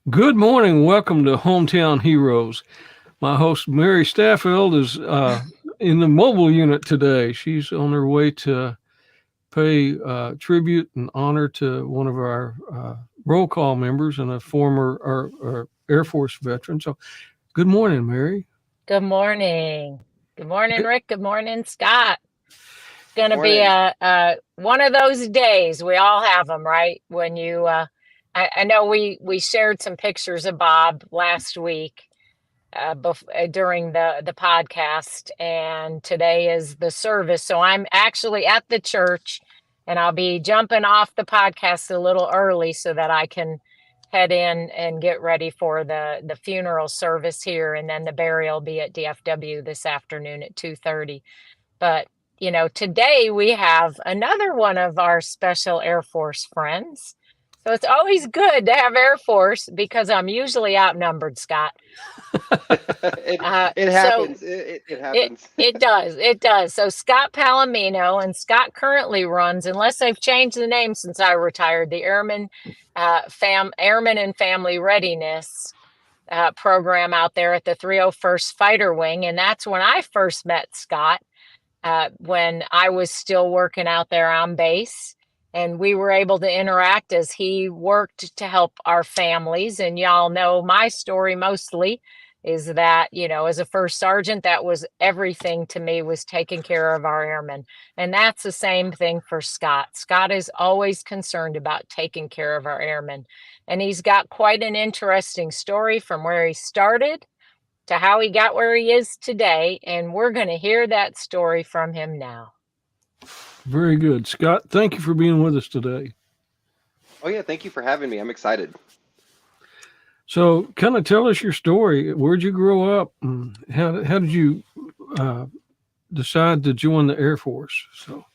Good morning. Welcome to Hometown Heroes. My host, Mary Staffeld, is in the mobile unit today. She's on her way to pay tribute and honor to one of our roll call members and a former Air Force veteran. So, good morning, Mary. Good morning. Good morning, Rick. Good morning, Scott. Going to be Morning. one of those days. We all have them, right? When I know we shared some pictures of Bob last week during the podcast, and today is the service. So I'm actually at the church, and I'll be jumping off the podcast a little early so that I can head in and get ready for the funeral service here, and then the burial will be at DFW this afternoon at 2:30. But today we have another one of our special Air Force friends. So it's always good to have Air Force because I'm usually outnumbered, Scott. it it So happens. It it happens. it does. It does. So Scott Palomino, and Scott currently runs, unless they've changed the name since I retired, the Airman and Family Readiness program out there at the 301st Fighter Wing. And that's when I first met Scott, when I was still working out there on base. And we were able to interact as he worked to help our families. And y'all know my story mostly is that, as a first sergeant, that was everything to me, was taking care of our airmen. And that's the same thing for Scott. Scott is always concerned about taking care of our airmen. And he's got quite an interesting story from where he started to how he got where he is today. And we're going to hear that story from him now. Very good. Scott, thank you for being with us today. Oh yeah, thank you for having me. I'm excited. So, kind of tell us your story. Where'd you grow up? And how did you uh, decide to join the Air Force? So,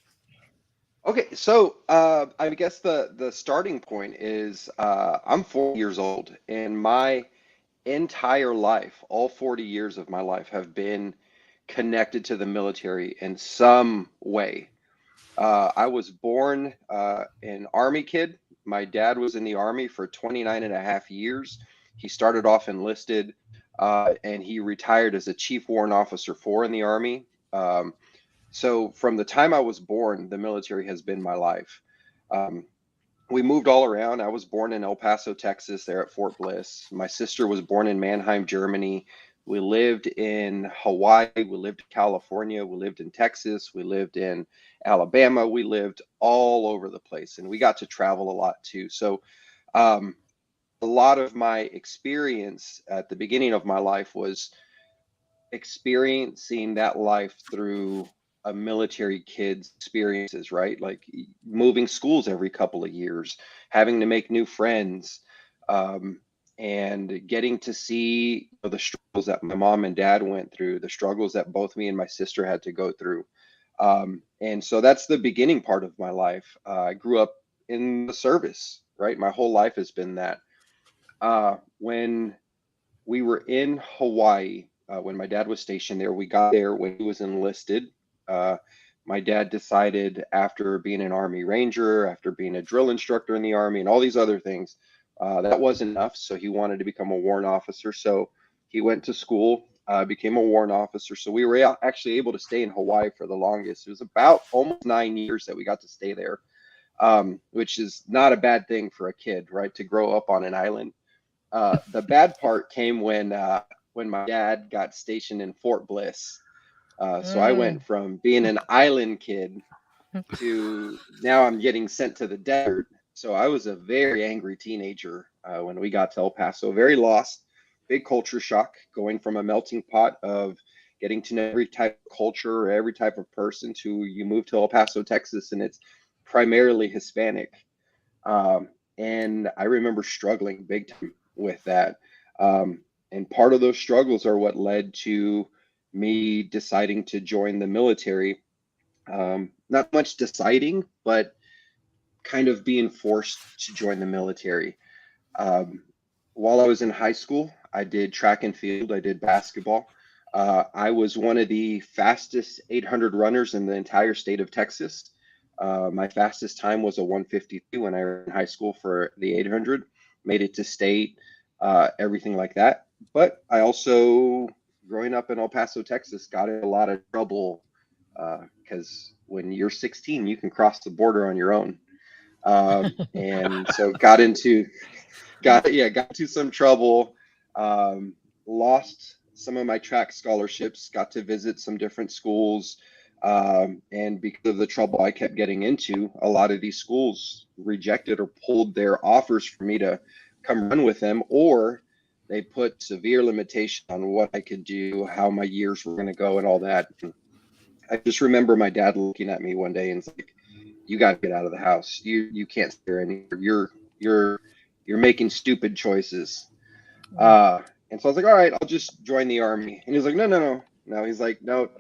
Okay, so I guess the starting point is I'm 40 years old, and my entire life, all 40 years of my life, have been connected to the military in some way. I was born an Army kid. My dad was in the Army for 29 and a half years. He started off enlisted and he retired as a Chief Warrant Officer 4 in the Army. So from the time I was born, the military has been my life. Um, we moved all around. I was born in El Paso, Texas, there at Fort Bliss. My sister was born in Mannheim, Germany. We lived in Hawaii. We lived in California. We lived in Texas. We lived in Alabama. We lived all over the place, and we got to travel a lot too. So, um, a lot of my experience at the beginning of my life was experiencing that life through a military kid's experiences, right? Like moving schools every couple of years, having to make new friends, um, and getting to see the struggles that my mom and dad went through, the struggles that both me and my sister had to go through. And so that's the beginning part of my life. I grew up in the service, right? My whole life has been that. When we were in Hawaii, when my dad was stationed there. We got there when he was enlisted. Uh, my dad decided, after being an Army Ranger, after being a drill instructor in the Army, and all these other things, that wasn't enough. So he wanted to become a warrant officer. So he went to school, became a warrant officer. So we were actually able to stay in Hawaii for the longest. It was about almost 9 years that we got to stay there, which is not a bad thing for a kid, right? To grow up on an island. The bad part came when my dad got stationed in Fort Bliss. So I Mm. went from being an island kid to now I'm getting sent to the desert. So I was a very angry teenager when we got to El Paso, very lost, big culture shock, going from a melting pot of getting to know every type of culture or every type of person to you move to El Paso, Texas, and it's primarily Hispanic. And I remember struggling big time with that. And part of those struggles are what led to me deciding to join the military. Not much deciding, but kind of being forced to join the military. Um, while I was in high school, I did track and field, I did basketball. I was one of the fastest 800 runners in the entire state of Texas. My fastest time was a 152 when I was in high school for the 800. Made it to state. everything like that. But I also, growing up in El Paso, Texas, got in a lot of trouble because when you're 16, you can cross the border on your own. And so got into some trouble, um, lost some of my track scholarships, got to visit some different schools, and because of the trouble I kept getting into, a lot of these schools rejected or pulled their offers for me to come run with them, or they put severe limitation on what I could do, how my years were going to go, and all that. And I just remember my dad looking at me one day and it's like, "You got to get out of the house. You can't stay here anymore. You're making stupid choices." And so I was like, "All right, I'll just join the army." And he's like, "No, no, no, no." He's like, "No,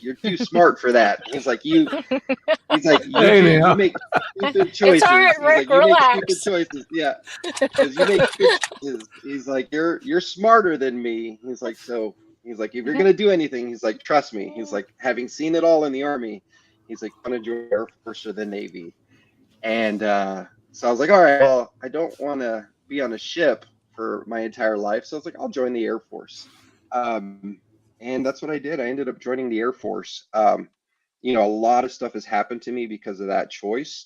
you're too smart for that." He's like, Hey you now. make stupid It's all choices." right, He's Rick, like, "You make stupid relax. choices." Yeah, because you make stupid choices. He's like, "You're smarter than me." He's like, "So." He's like, "If you're gonna do anything," he's like, "trust me." He's like, "Having seen it all in the army," he's like, "Want to join the Air Force or the Navy?" And so I was like, "All right, well, I don't want to be on a ship for my entire life." So I was like, "I'll join the Air Force." Um, and that's what I did. I ended up joining the Air Force. A lot of stuff has happened to me because of that choice,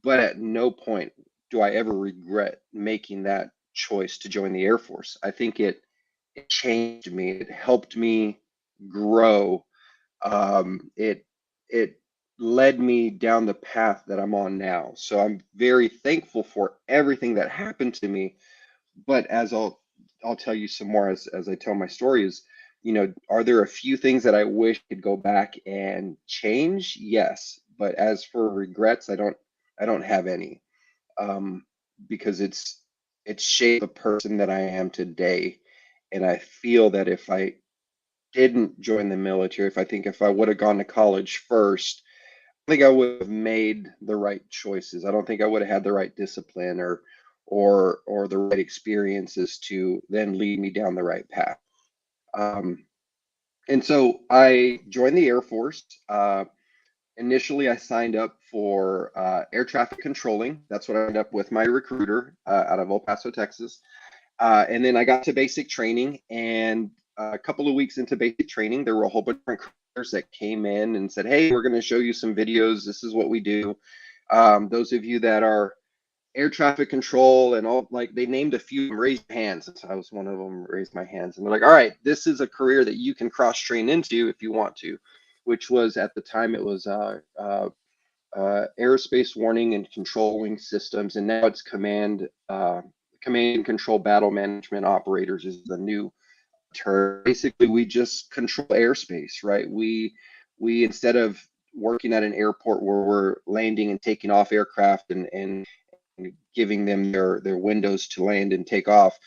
but at no point do I ever regret making that choice to join the Air Force. I think it changed me. It helped me grow. It led me down the path that I'm on now. So I'm very thankful for everything that happened to me. But as I'll tell you some more as I tell my story is, are there a few things that I wish could go back and change? Yes. But as for regrets, I don't have any. Um, because it's shaped the person that I am today. And I feel that if I didn't join the military, if I would have gone to college first, I think I would have made the right choices. I don't think I would have had the right discipline or the right experiences to then lead me down the right path. Um, and so I joined the Air Force. Initially, I signed up for air traffic controlling. That's what I ended up with my recruiter out of El Paso, Texas. And then I got to basic training, and a couple of weeks into basic training, there were a whole bunch of recruiters that came in and said, "Hey, we're going to show you some videos. This is what we do." Those of you that are air traffic control and all, like they named a few, raised hands. And so I was one of them, raised my hands, and they're like, "All right, this is a career that you can cross train into if you want to," which was at the time it was aerospace warning and controlling systems, and now it's command and control battle management operators is the new term. Basically, we just control airspace, right? We instead of working at an airport where we're landing and taking off aircraft and giving them their windows to land and take off.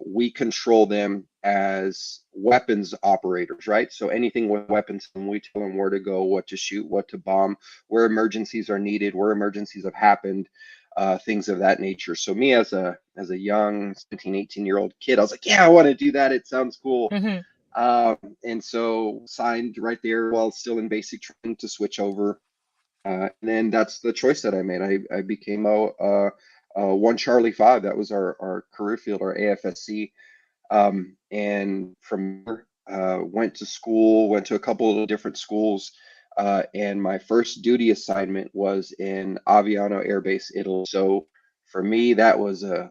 We control them as weapons operators, right? So anything with weapons, and we tell them where to go, what to shoot, what to bomb, where emergencies are needed, where emergencies have happened, things of that nature. So me as a young 17, 18-year-old kid, I was like, "Yeah, I want to do that. It sounds cool." Mhm. And so signed right there while still in basic training to switch over. And then that's the choice that I made. I became a 1 Charlie 5. That was our career field, our AFSC. And from there, went to school, went to a couple of different schools. And my first duty assignment was in Aviano Air Base, Italy. So for me, that was a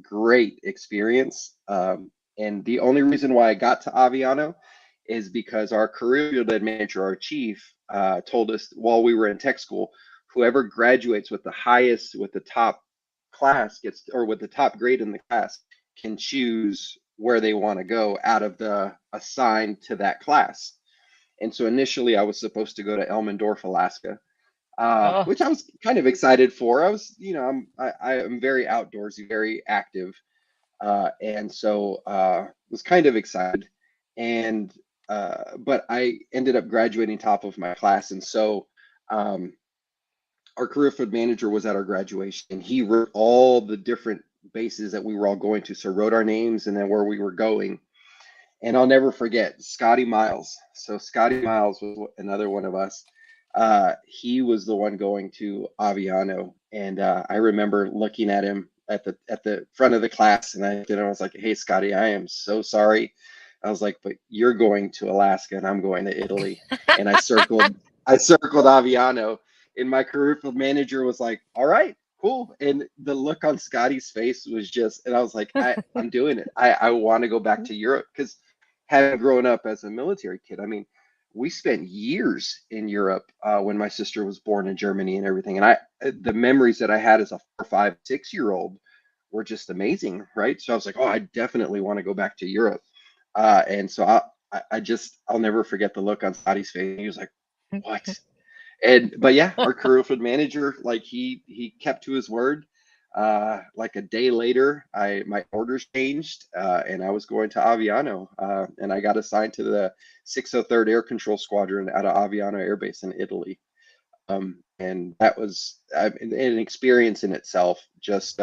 great experience. And the only reason why I got to Aviano is because our career field manager, our chief, told us while we were in tech school, whoever graduates with the top class gets, or with the top grade in the class, can choose where they want to go out of the assigned to that class. And so initially I was supposed to go to Elmendorf, Alaska, Oh, which I was kind of excited for. I was, I'm very outdoorsy, very active. And so was kind of excited. And but I ended up graduating top of my class. And so um, our career field manager was at our graduation, and he wrote all the different bases that we were all going to. So wrote our names and then where we were going. And I'll never forget Scotty Miles. So Scotty Miles was another one of us. He was the one going to Aviano, and I remember looking at him at the front of the class, and I was like, "Hey, Scotty, I am so sorry." I was like, "But you're going to Alaska, and I'm going to Italy." And I circled Aviano, and my career field manager was like, "All right, cool." And the look on Scotty's face was just, and I was like, I'm doing it. I want to go back to Europe, because having grown up as a military kid, I mean, we spent years in Europe when my sister was born in Germany and everything. And the memories that I had as a 4, 5, 6 year old were just amazing, right? So I was like, oh, I definitely want to go back to Europe. And so I'll never forget the look on Scotty's face. He was like, what? But yeah, our career field manager, like he kept to his word. Like a day later, my orders changed, and I was going to Aviano, and I got assigned to the 603rd Air Control Squadron out of Aviano Air Base in Italy. And that was an experience in itself, just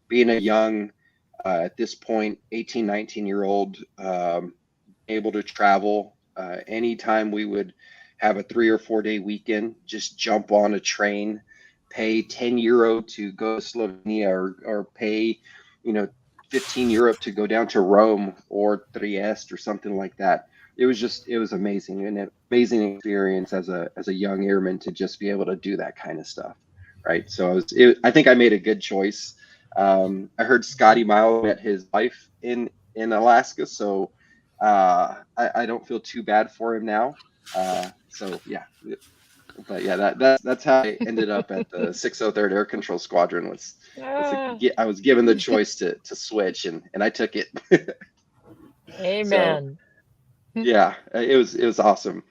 being a young, at this point, 18, 19-year-old, able to travel. Anytime we would have a 3 or 4 day weekend, just jump on a train, pay 10 euro to go to Slovenia, or pay, 15 euro to go down to Rome or Trieste or something like that. It was amazing, and an amazing experience as a young airman to just be able to do that kind of stuff. Right. So I think I made a good choice. I heard Scotty Miles met his wife in Alaska, so I don't feel too bad for him now. So yeah, but yeah, that's how I ended up at the 603rd Air Control Squadron. I was given the choice to switch, and I took it. So Amen. yeah, it was awesome.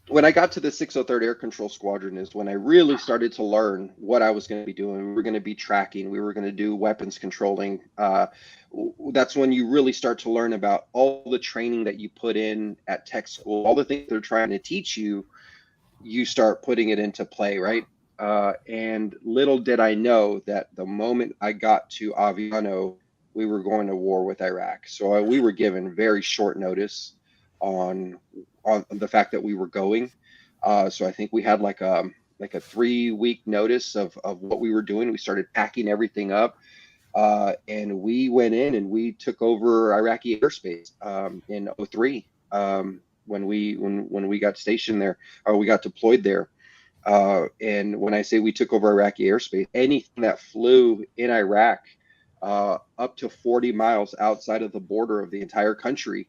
When I got to the 603rd Air Control Squadron is when I really started to learn what I was going to be doing. We were going to be tracking. We were going to do weapons controlling. That's when you really start to learn about all the training that you put in at tech school, all the things they're trying to teach you. You start putting it into play, right? And little did I know that the moment I got to Aviano, we were going to war with Iraq. So we were given very short notice on the fact that we were going. So I think we had like a 3 week notice of what we were doing. We started packing everything up, and we went in and we took over Iraqi airspace in 03. When we got stationed there, or we got deployed there. And when I say we took over Iraqi airspace, anything that flew in Iraq up to 40 miles outside of the border of the entire country,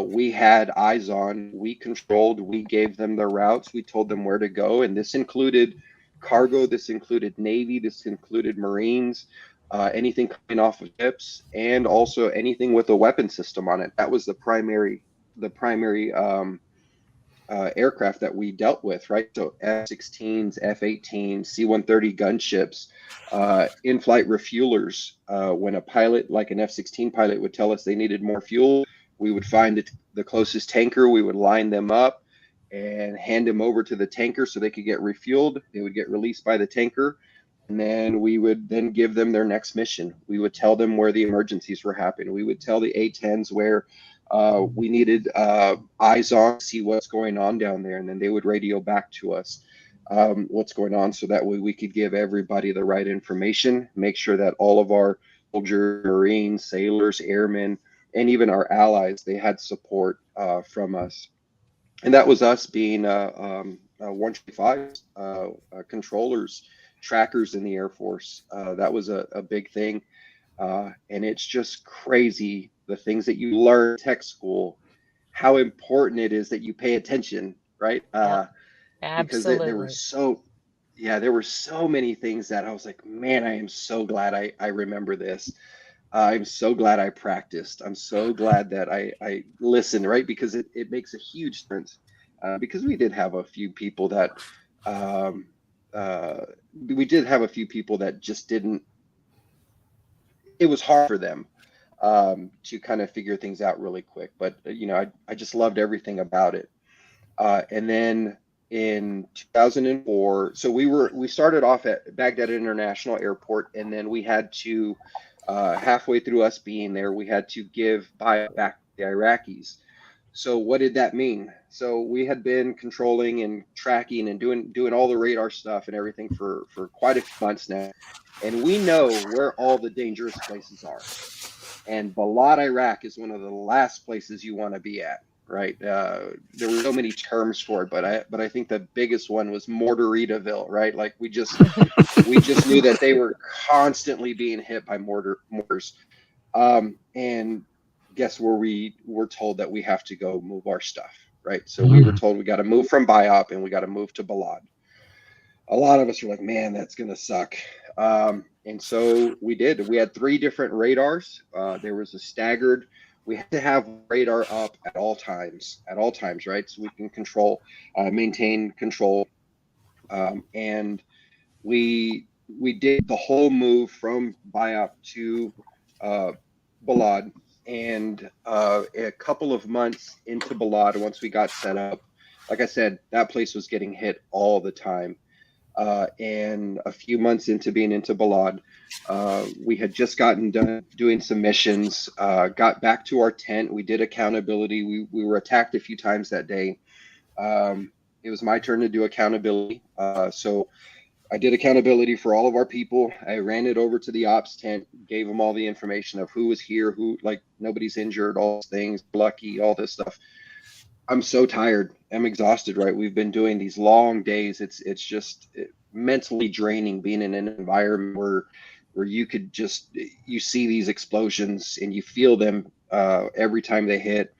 we had eyes on. We controlled. We gave them the routes. We told them where to go, and this included cargo. This included Navy. This included Marines. Anything coming off of ships, and also anything with a weapon system on it. That was the primary aircraft that we dealt with, right? So F-16s, F-18s, C-130 gunships, in-flight refuelers. When a pilot, like an F-16 pilot, would tell us they needed more fuel, we would find the closest tanker. We would line them up and hand them over to the tanker so they could get refueled. They would get released by the tanker, and then we would then give them their next mission. We would tell them where the emergencies were happening. We would tell the A-10s where we needed eyes on, see what's going on down there, and then they would radio back to us what's going on, so that way we could give everybody the right information, make sure that all of our soldiers, Marines, sailors, airmen, and even our allies, they had support from us. And that was us being 125 controllers, trackers in the Air Force. That was a big thing. And it's just crazy, the things that you learn in tech school, how important it is that you pay attention, right? Yep. Because there were so many things that I was like, man, I am so glad I remember this. I'm so glad I practiced. I'm so glad that I listened, right? Because it makes a huge difference. Because we did have a few people that just didn't. It was hard for them to kind of figure things out really quick. But I just loved everything about it. And then in 2004, so we started off at Baghdad International Airport, and then we had to halfway through us being there, we had to give back the Iraqis. So what did that mean? So we had been controlling and tracking and doing all the radar stuff and everything for quite a few months now, and we know where all the dangerous places are. And Balad, Iraq is one of the last places you want to be at, right? There were so many terms for it, but I think the biggest one was Mortaritaville, right? Like we just knew that they were constantly being hit by mortars. And guess where we were told that we have to go move our stuff, right? So we were told we got to move from Biop and we got to move to Balad. A lot of us were like, man, that's going to suck. And so we did. We had 3 different radars. There was a staggered, we had to have radar up at all times, right? So we can maintain control. And we did the whole move from Biop to Balad. And a couple of months into Balad, once we got set up, like I said, that place was getting hit all the time. And a few months into being into Balad, we had just gotten done doing some missions, got back to our tent. We did accountability. We were attacked a few times that day. It was my turn to do accountability. So I did accountability for all of our people. I ran it over to the ops tent, gave them all the information of who was here, who, like, nobody's injured, all these things, lucky, all this stuff. I'm so tired. I'm exhausted, right? We've been doing these long days. It's just mentally draining being in an environment where you could just, you see these explosions and you feel them every time they hit.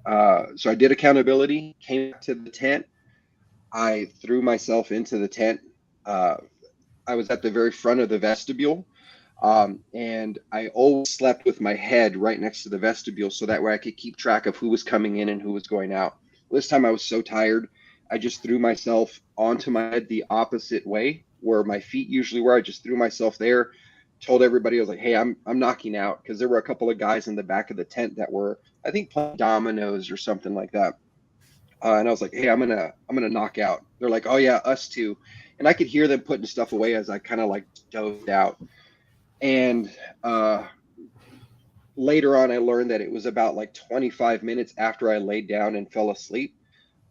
So I did accountability, came to the tent. I threw myself into the tent. I was at the very front of the vestibule. And I always slept with my head right next to the vestibule so that way I could keep track of who was coming in and who was going out. This time I was so tired, I just threw myself onto my head the opposite way where my feet usually were. I just threw myself there, told everybody, I was like, hey, I'm knocking out, because there were a couple of guys in the back of the tent that were, I think, playing dominoes or something like that. And I was like, hey, I'm gonna knock out. They're like, oh yeah, us too. And I could hear them putting stuff away as I kind of like dozed out. And later on, I learned that it was about like 25 minutes after I laid down and fell asleep,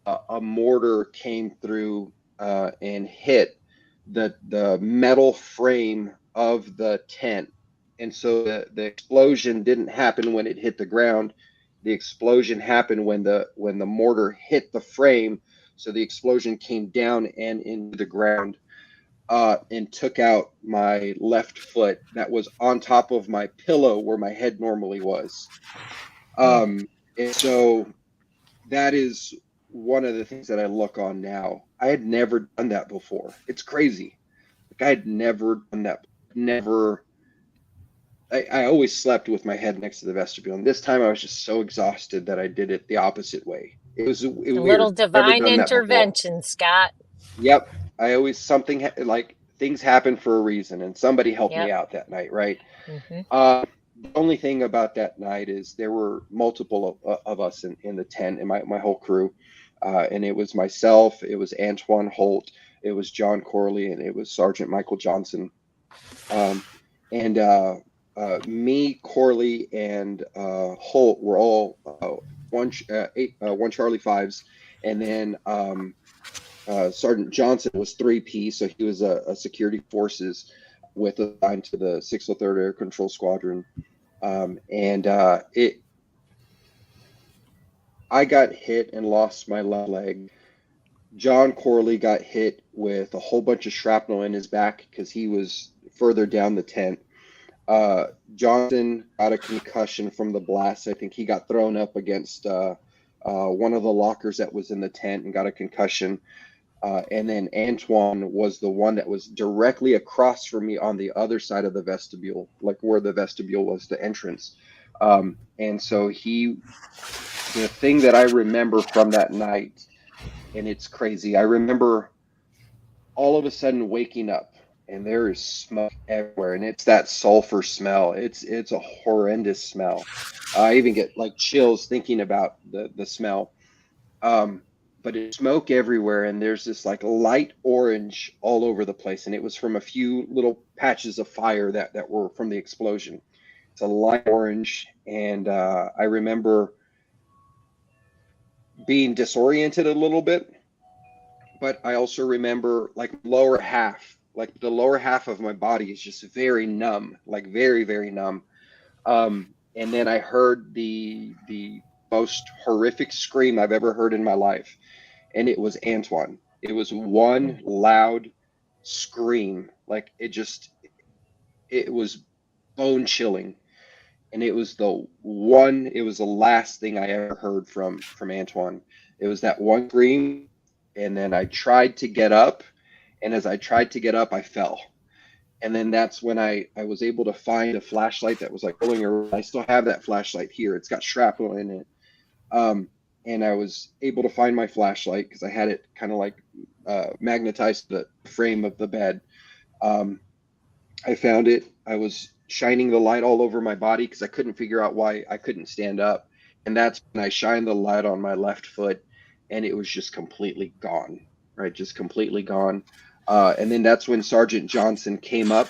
a mortar came through and hit the metal frame of the tent. And so the explosion didn't happen when it hit the ground. The explosion happened when the mortar hit the frame. So the explosion came down and into the ground. And took out my left foot that was on top of my pillow where my head normally was. And so that is one of the things that I look on now. I had never done that before. It's crazy. Like, I had never done that. Never. I always slept with my head next to the vestibule. And this time I was just so exhausted that I did it the opposite way. It was A weird. little Never divine done that before. intervention, Scott. Yep. I always, like, things happen for a reason, and somebody helped me Yep. out that night, right? Mm-hmm. The only thing about that night is there were multiple of us in the tent, and my whole crew. And it was myself, it was Antoine Holt, it was John Corley, and it was Sergeant Michael Johnson. And me, Corley, and Holt were all one Charlie 5s, and then Sergeant Johnson was 3P, so he was a security forces with assigned to the 603rd Air Control Squadron. I got hit and lost my left leg. John Corley got hit with a whole bunch of shrapnel in his back because he was further down the tent. Johnson got a concussion from the blast. I think he got thrown up against one of the lockers that was in the tent and got a concussion. And then Antoine was the one that was directly across from me on the other side of the vestibule, like where the vestibule was, the entrance. And so the thing that I remember from that night, and it's crazy, I remember all of a sudden waking up and there is smoke everywhere, and it's that sulfur smell. It's a horrendous smell. I even get like chills thinking about the smell. But it's smoke everywhere, and there's this like light orange all over the place, and it was from a few little patches of fire that were from the explosion. It's a light orange, and I remember being disoriented a little bit, but I also remember like the lower half of my body is just very numb, like very, very numb. And then I heard the most horrific scream I've ever heard in my life, and it was Antoine. It was one loud scream, like it was bone chilling, and it was the last thing I ever heard from Antoine. It was that one scream, and then I tried to get up, and as I tried to get up, I fell. And then that's when I was able to find a flashlight that was like rolling around. I still have that flashlight here. It's got shrapnel in it. And I was able to find my flashlight because I had it kind of like magnetized to the frame of the bed. I found it. I was shining the light all over my body because I couldn't figure out why I couldn't stand up. And that's when I shined the light on my left foot, and it was just completely gone, right? Just completely gone. And then that's when Sergeant Johnson came up.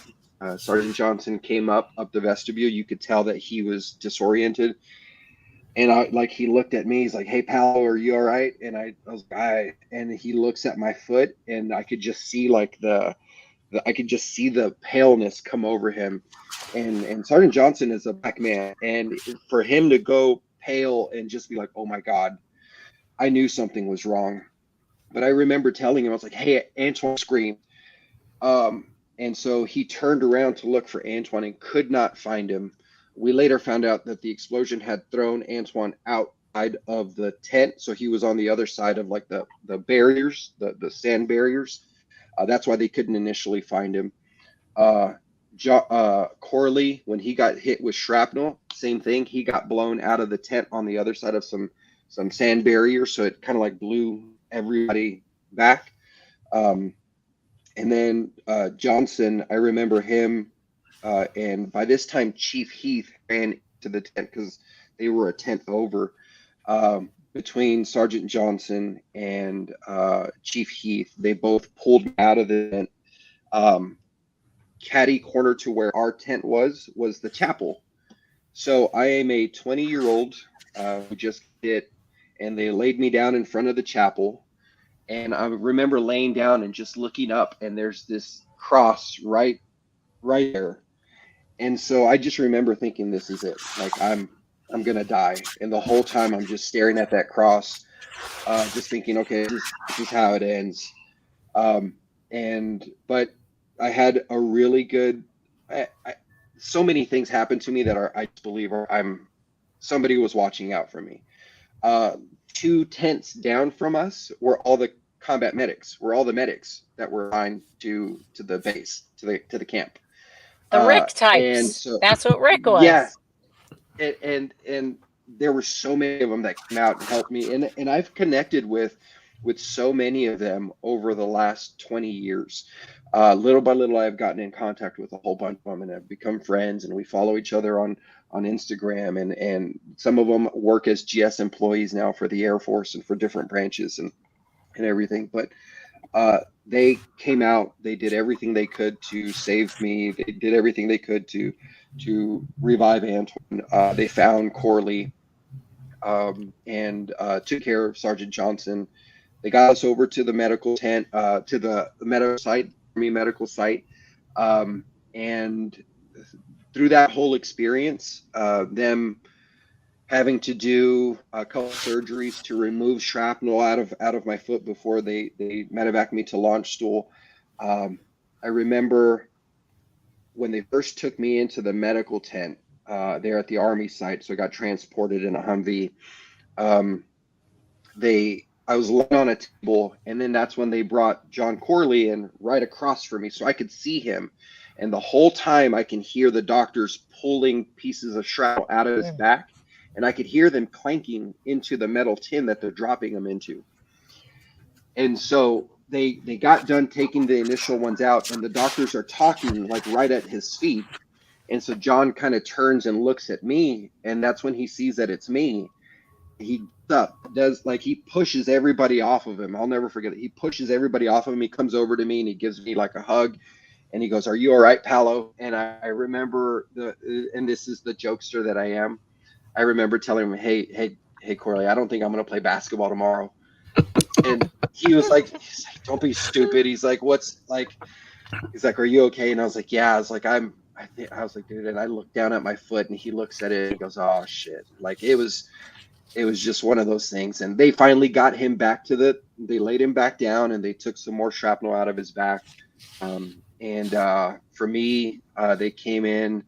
Sergeant Johnson came up the vestibule. You could tell that he was disoriented. And he looked at me. He's like, "Hey, pal, are you all right?" And I was like, and he looks at my foot, and I could just see like I could just see the paleness come over him. And Sergeant Johnson is a black man, and for him to go pale and just be like, "Oh my God," I knew something was wrong. But I remember telling him, I was like, "Hey, Antoine screamed." And so he turned around to look for Antoine and could not find him. We later found out that the explosion had thrown Antoine outside of the tent, so he was on the other side of like the barriers, the sand barriers. That's why they couldn't initially find him. Corley, when he got hit with shrapnel, same thing. He got blown out of the tent on the other side of some sand barriers, so it kind of like blew everybody back. And then Johnson, I remember him, and by this time Chief Heath ran to the tent because they were a tent over. Between Sergeant Johnson and Chief Heath, they both pulled me out of the tent. Caddy corner to where our tent was the chapel. So I am a 20-year-old who just did, and they laid me down in front of the chapel. And I remember laying down and just looking up, and there's this cross right there. And so I just remember thinking, this is it. Like I'm gonna die. And the whole time I'm just staring at that cross, just thinking, okay, this is how it ends. But I had a really good. So many things happened to me that I believe somebody was watching out for me. 2 tents down from us were all the combat medics, were all the medics that were assigned to the base, to the camp. The Rick types. And so, that's what Rick was. Yeah. And there were so many of them that came out and helped me. And I've connected with so many of them over the last 20 years. Little by little, I've gotten in contact with a whole bunch of them and have become friends, and we follow each other on Instagram, and some of them work as GS employees now for the Air Force and for different branches and everything. But they came out, they did everything they could to save me. They did everything they could to revive Antoine. They found Corley and took care of Sergeant Johnson. They got us over to the medical tent, to the medical site, Army medical site. And through that whole experience, them having to do a couple surgeries to remove shrapnel out of my foot before they medevaced me to launch stool. I remember when they first took me into the medical tent there at the Army site, so I got transported in a Humvee. I was laying on a table, and then that's when they brought John Corley in right across from me, so I could see him. And the whole time I can hear the doctors pulling pieces of shrapnel out of his back, and I could hear them clanking into the metal tin that they're dropping him into. And so they got done taking the initial ones out, and the doctors are talking like right at his feet. And so John kind of turns and looks at me, and that's when he sees that it's me. He he pushes everybody off of him. I'll never forget it. He pushes everybody off of him. He comes over to me and he gives me like a hug, and he goes, "Are you all right, Palo?" And I remember and this is the jokester that I am. I remember telling him, hey, hey Corley, I don't think I'm gonna play basketball tomorrow. And he's like, don't be stupid. He's like, he's like, are you okay? And I was like, yeah. I was like, I was like, dude. And I looked down at my foot, and he looks at it and he goes, oh shit. Like it was just one of those things. And they finally got him back they laid him back down, and they took some more shrapnel out of his back. For me, they came in,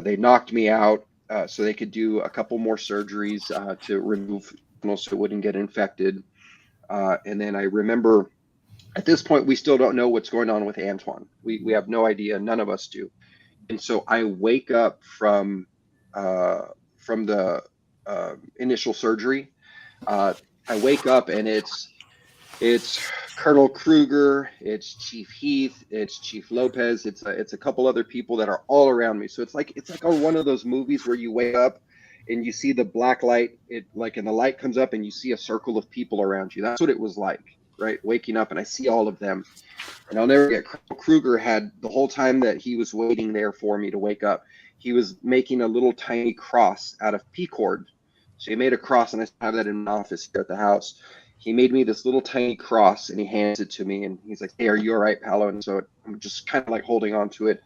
they knocked me out, so they could do a couple more surgeries to remove so it wouldn't get infected. And then I remember at this point, we still don't know what's going on with Antoine. We have no idea. None of us do. And so I wake up from the initial surgery. I wake up, and it's Colonel Kruger, it's Chief Heath, it's Chief Lopez, it's a couple other people that are all around me. So it's like on one of those movies where you wake up and you see the black light, and the light comes up and you see a circle of people around you. That's what it was like, right? Waking up, and I see all of them. And I'll never forget, Colonel Kruger had, the whole time that he was waiting there for me to wake up, he was making a little tiny cross out of pea cord. So he made a cross, and I have that in my office here at the house. He made me this little tiny cross, and he hands it to me, and he's like, hey, are you all right, Palo? And so I'm just kind of like holding on to it.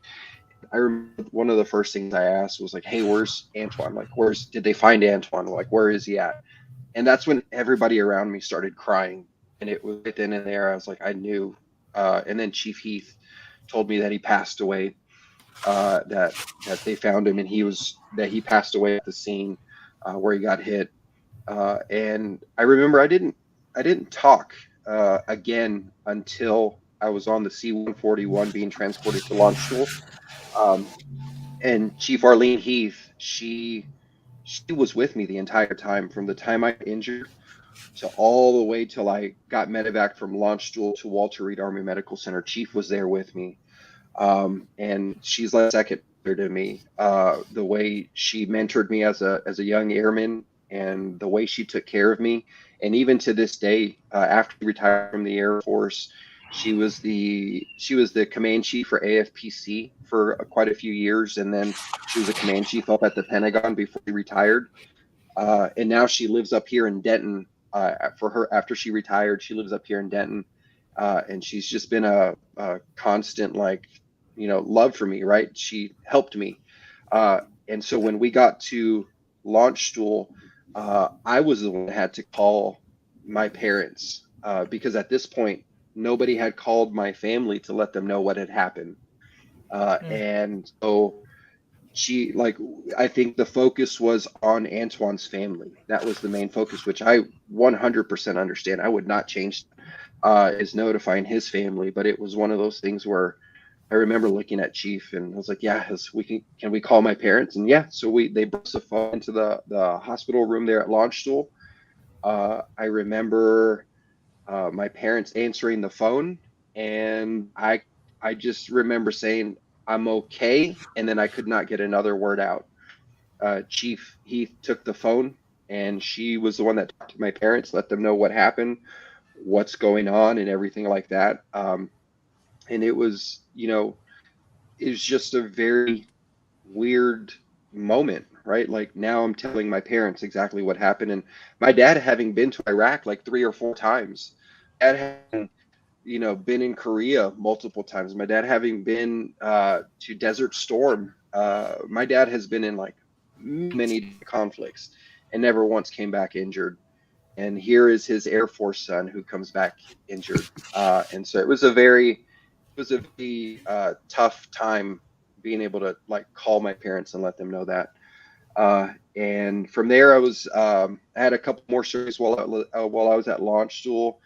I remember one of the first things I asked was like, hey, where's Antoine? Like, did they find Antoine? Like, where is he at? And that's when everybody around me started crying. And it was right then and there, I was like, I knew. And then Chief Heath told me that he passed away, that they found him, and he passed away at the scene where he got hit. And I remember I didn't talk again until I was on the C-141 being transported to launch school. And Chief Arlene Heath, she was with me the entire time, from the time I got injured to all the way till I got medevac from launch school to Walter Reed Army Medical Center. Chief was there with me. And she's like second to me. The way she mentored me as a young airman, and the way she took care of me. And even to this day, after she retired from the Air Force, she was the command chief for AFPC for quite a few years, and then she was a command chief up at the Pentagon before she retired. And now she lives up here in Denton. After she retired, she lives up here in Denton, and she's just been a constant, like, love for me. Right? She helped me, and so when we got to launch school, I was the one that had to call my parents, because at this point, nobody had called my family to let them know what had happened. And so I think the focus was on Antoine's family. That was the main focus, which I 100% understand. I would not change is notifying his family, but it was one of those things where I remember looking at Chief, and I was like, yeah, can we call my parents? And yeah, so they brought the phone into the hospital room there at launch school. I remember my parents answering the phone, and I just remember saying, I'm okay. And then I could not get another word out. Chief Heath took the phone, and she was the one that talked to my parents, let them know what happened, what's going on, and everything like that. And it was, just a very weird moment, right? Like, now I'm telling my parents exactly what happened. And my dad, having been to Iraq like 3 or 4 times, dad having, been in Korea multiple times, my dad having been to Desert Storm, my dad has been in like many conflicts and never once came back injured. And here is his Air Force son who comes back injured. And so it was a very tough time being able to like call my parents and let them know that. And from there, I had a couple more surgeries while I was at launch school,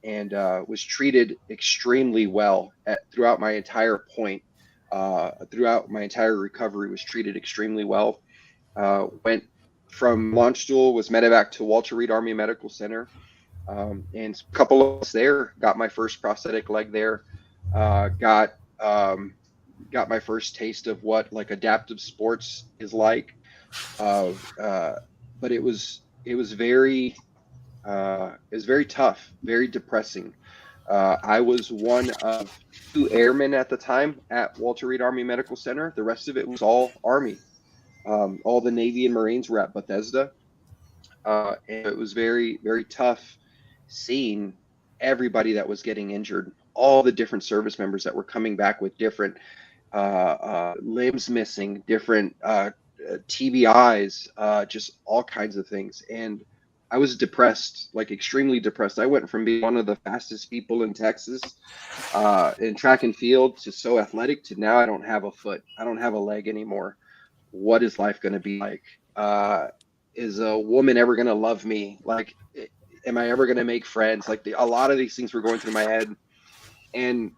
and was treated extremely well throughout my entire point. Throughout my entire recovery, was treated extremely well. Went from launch school, was medevac to Walter Reed Army Medical Center. And a couple of us there, got my first prosthetic leg there, got my first taste of what like adaptive sports is like. But it was very tough, very depressing. I was one of 2 airmen at the time at Walter Reed Army Medical Center. The rest of it was all Army. All the Navy and Marines were at Bethesda. And it was very, very tough seeing everybody that was getting injured, all the different service members that were coming back with different limbs missing, different TBIs, just all kinds of things. And I was depressed, like extremely depressed. I went from being one of the fastest people in Texas in track and field to so athletic to now I don't have a foot, I don't have a leg anymore. What is life going to be like? Is a woman ever going to love me? Like, am I ever going to make friends? Like a lot of these things were going through my head, and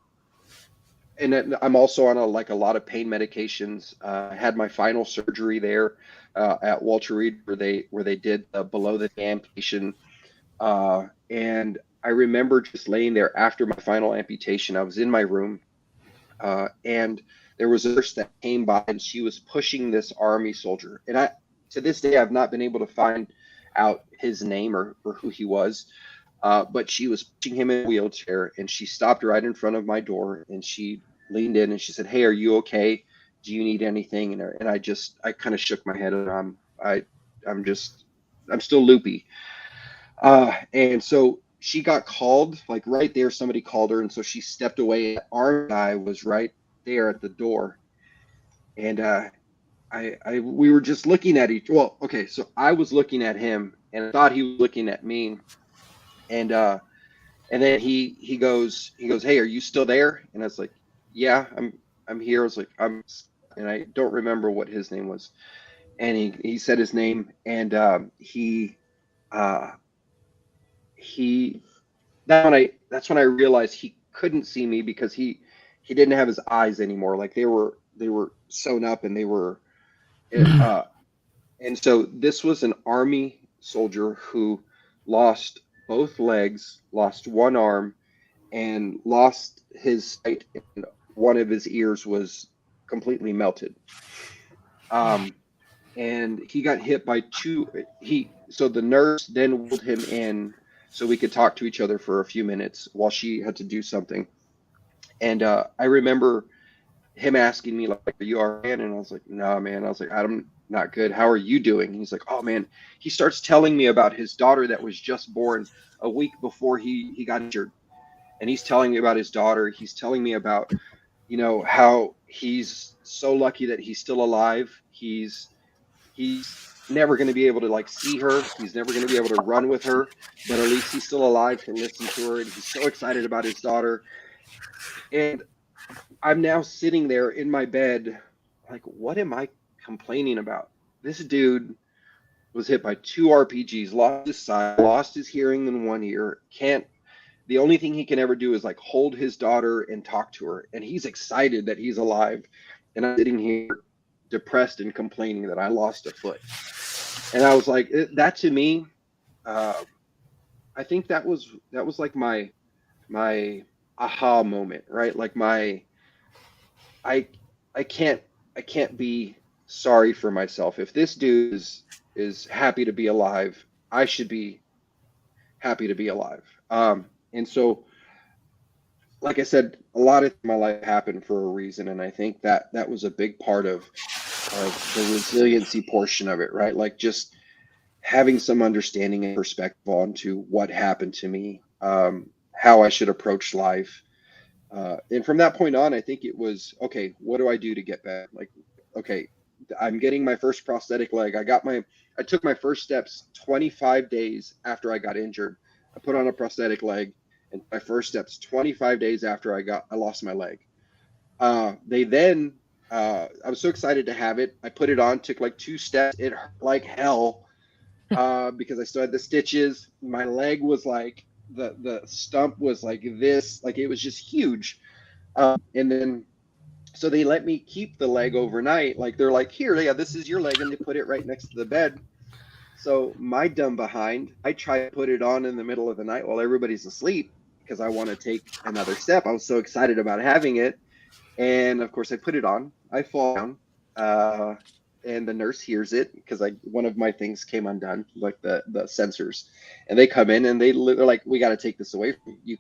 I'm also on a lot of pain medications. I had my final surgery there at Walter Reed, where they did the below the knee amputation, and I remember just laying there after my final amputation. I was in my room, and there was a nurse that came by, and she was pushing this army soldier. And to this day, I've not been able to find out his name or who he was. But she was pushing him in a wheelchair, and she stopped right in front of my door, and she leaned in and she said, "Hey, are you okay? Do you need anything?" And I kind of shook my head, and I'm still loopy. And so she got called, like right there, somebody called her, and so she stepped away. Our guy was right there at the door, and we were just looking at each. Well, okay, so I was looking at him, and I thought he was looking at me, and then he goes, "Hey, are you still there?" And I was like, "Yeah, I'm here." I was like, and I don't remember what his name was, and he said his name, and uh he that's when I realized he couldn't see me because he didn't have his eyes anymore. Like they were sewn up, and they were uh and so this was an army soldier who lost both legs, lost one arm, and lost his sight, and one of his ears was completely melted. Um and he got hit by two. So the nurse then wheeled him in so we could talk to each other for a few minutes while she had to do something. And I remember him asking me, like, "Are you all right?" And I was like, "No, man." I was like, "I'm not good. How are you doing?" And he's like, "Oh man." He starts telling me about his daughter that was just born a week before he got injured. And he's telling me about his daughter. He's telling me about, how he's so lucky that he's still alive. He's never going to be able to like see her. He's never going to be able to run with her, but at least he's still alive to listen to her. And he's so excited about his daughter. And I'm now sitting there in my bed, like, what am I complaining about? This dude was hit by two RPGs, lost his sight, lost his hearing in one ear, can't. The only thing he can ever do is like hold his daughter and talk to her. And he's excited that he's alive. And I'm sitting here depressed and complaining that I lost a foot. And I was like, that to me, uh, I think that was like my aha moment, right? Like I I can't I can't be sorry for myself. If this dude is happy to be alive, I should be happy to be alive. And so, like I said, a lot of my life happened for a reason, and I think that was a big part of the resiliency portion of it, right? Like just having some understanding and perspective onto what happened to me, how I should approach life. And from that point on, I think it was, okay, what do I do to get better? Like, okay, I'm getting my first prosthetic leg. I took my first steps 25 days after I got injured. I put on a prosthetic leg, and my first steps 25 days after I lost my leg. They then, I was so excited to have it. I put it on, took like 2 steps. It hurt like hell because I still had the stitches. My leg was like, the stump was like this, like it was just huge. And then, so they let me keep the leg overnight. Like they're like, "Here, yeah, this is your leg," and they put it right next to the bed. So my dumb behind, I try to put it on in the middle of the night while everybody's asleep because I want to take another step. I was so excited about having it, and of course I put it on. I fall down, uh, and the nurse hears it because one of my things came undone, like the sensors, and they come in and they're like, "We got to take this away from you."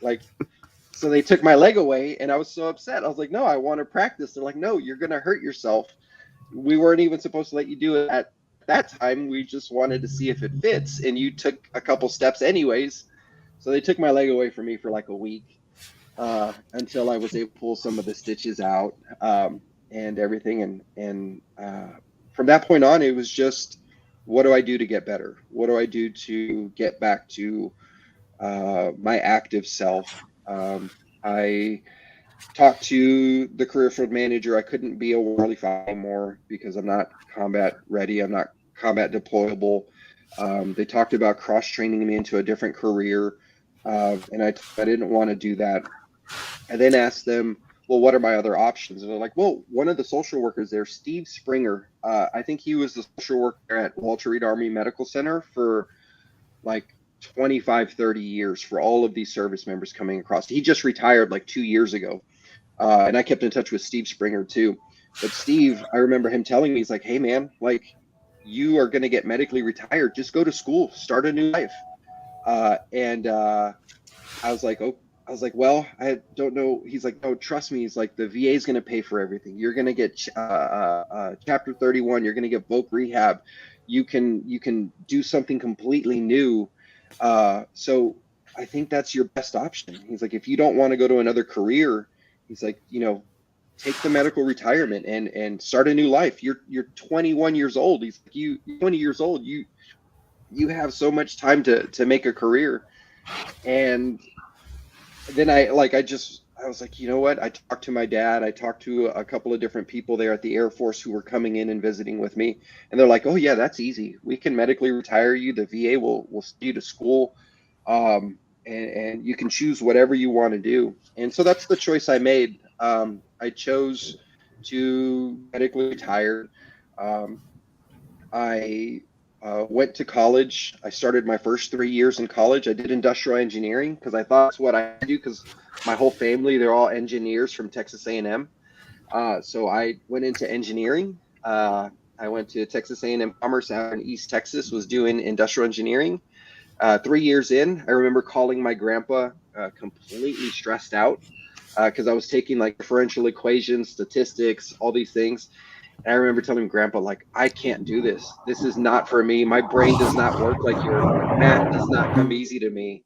Like, so they took my leg away, and I was so upset. I was like, "No, I want to practice." They're like, "No, you're gonna hurt yourself. We weren't even supposed to let you do it at that time we just wanted to see if it fits, and you took a couple steps anyways. So they took my leg away from me for like a week, until I was able to pull some of the stitches out, and everything. And from that point on, it was just, what do I do to get better? What do I do to get back to my active self? I talked to the career field manager. I couldn't be a Warley 5 anymore because I'm not combat ready. I'm not combat deployable. They talked about cross training me into a different career, and I didn't want to do that. I then asked them, well, what are my other options? And they're like, well, one of the social workers there, Steve Springer, I think he was the social worker at Walter Reed Army Medical Center for like 25, 30 years for all of these service members coming across. He just retired like 2 years ago. And I kept in touch with Steve Springer too. But Steve, I remember him telling me, he's like, hey man, like, you are going to get medically retired. Just go to school, start a new life. And I was like, oh, I was like, well, I don't know. He's like, no, trust me. He's like, the VA is going to pay for everything. You're going to get Chapter 31. You're going to get voc rehab. You can do something completely new. So I think that's your best option. He's like, if you don't want to go to another career, he's like, take the medical retirement and start a new life. You're 21 years old. He's like, you 20 years old. You have so much time to make a career. And then I was like, you know what? I talked to my dad. I talked to a couple of different people there at the Air Force who were coming in and visiting with me. And they're like, oh yeah, that's easy. We can medically retire you. The VA will send you to school. And you can choose whatever you want to do. And so that's the choice I made. I chose to medically retire. I went to college. I started my first 3 years in college. I did industrial engineering because I thought that's what I do, because my whole family, they're all engineers from Texas A&M. So I went into engineering. I went to Texas A&M Commerce out in East Texas, was doing industrial engineering. 3 years in, I remember calling my grandpa completely stressed out because I was taking like differential equations, statistics, all these things. And I remember telling Grandpa, like, I can't do this. This is not for me. My brain does not work like yours. Like, math does not come easy to me.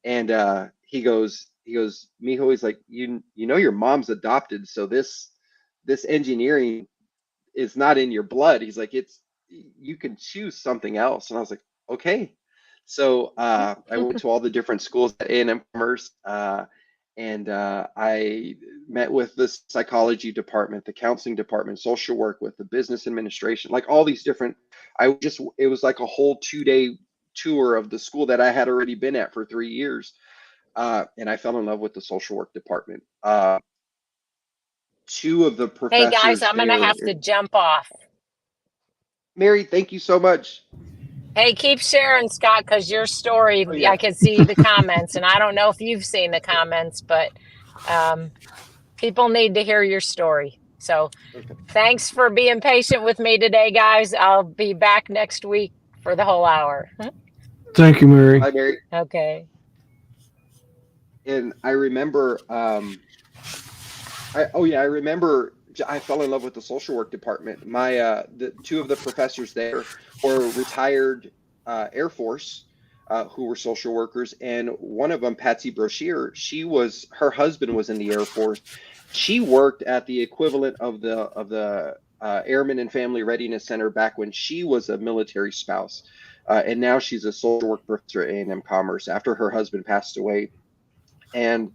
And he goes, Mijo, he's like, you know, your mom's adopted, so this engineering is not in your blood. He's like, you can choose something else. And I was like, okay. So I went to all the different schools at A&M Commerce, and I met with the psychology department, the counseling department, social work, with the business administration, like all these different. It was like a whole 2-day tour of the school that I had already been at for 3 years, and I fell in love with the social work department. Two of the Hey guys, professors I'm going to there. have to jump off. Mary, thank you so much. Hey, keep sharing, Scott, because your story, Oh, yeah. I can see the comments, and I don't know if you've seen the comments, but people need to hear your story. So Okay. thanks for being patient with me today, guys. I'll be back next week for the whole hour. Thank you, Mary. Hi, Mary. Okay. And I remember, I remember I fell in love with the social work department. The two of the professors there were retired Air Force who were social workers, and one of them, Patsy Broshier, her husband was in the Air Force. She worked at the equivalent of the Airman and Family Readiness Center back when she was a military spouse, and now she's a social work professor at A&M Commerce after her husband passed away. And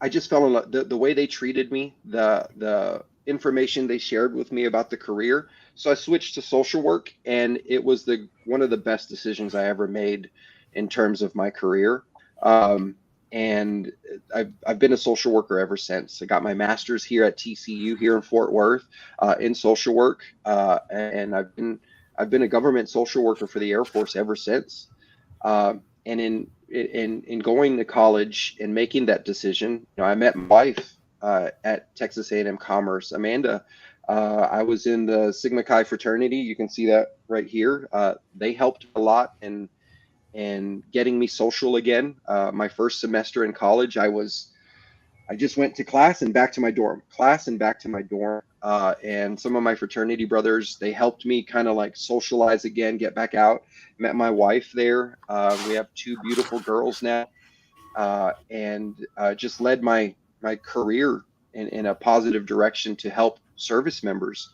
I just fell in love. The way they treated me, the information they shared with me about the career. So I switched to social work, and it was one of the best decisions I ever made in terms of my career. And I've been a social worker ever since. I got my master's here at TCU here in Fort Worth in social work, and I've been a government social worker for the Air Force ever since. And in going to college and making that decision, I met my wife at Texas A&M Commerce, Amanda. I was in the Sigma Chi fraternity. You can see that right here. They helped a lot in getting me social again. My first semester in college, I was I just went to class and back to my dorm, and some of my fraternity brothers, they helped me kind of like socialize again, get back out. Met my wife there. We have two beautiful girls now, and just led my career in a positive direction to help service members.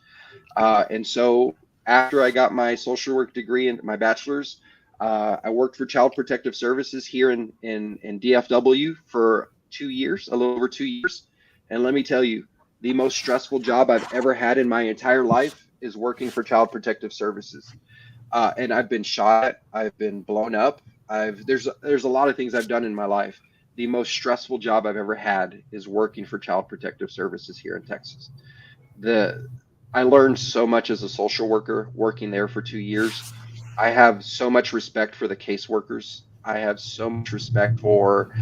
And so after I got my social work degree and my bachelor's, I worked for Child Protective Services here in DFW for 2 years, a little over 2 years. And let me tell you, the most stressful job I've ever had in my entire life is working for Child Protective Services. And I've been shot, I've been blown up. There's a lot of things I've done in my life. The most stressful job I've ever had is working for Child Protective Services here in Texas. The I learned so much as a social worker working there for 2 years. I have so much respect for the caseworkers. I have so much respect for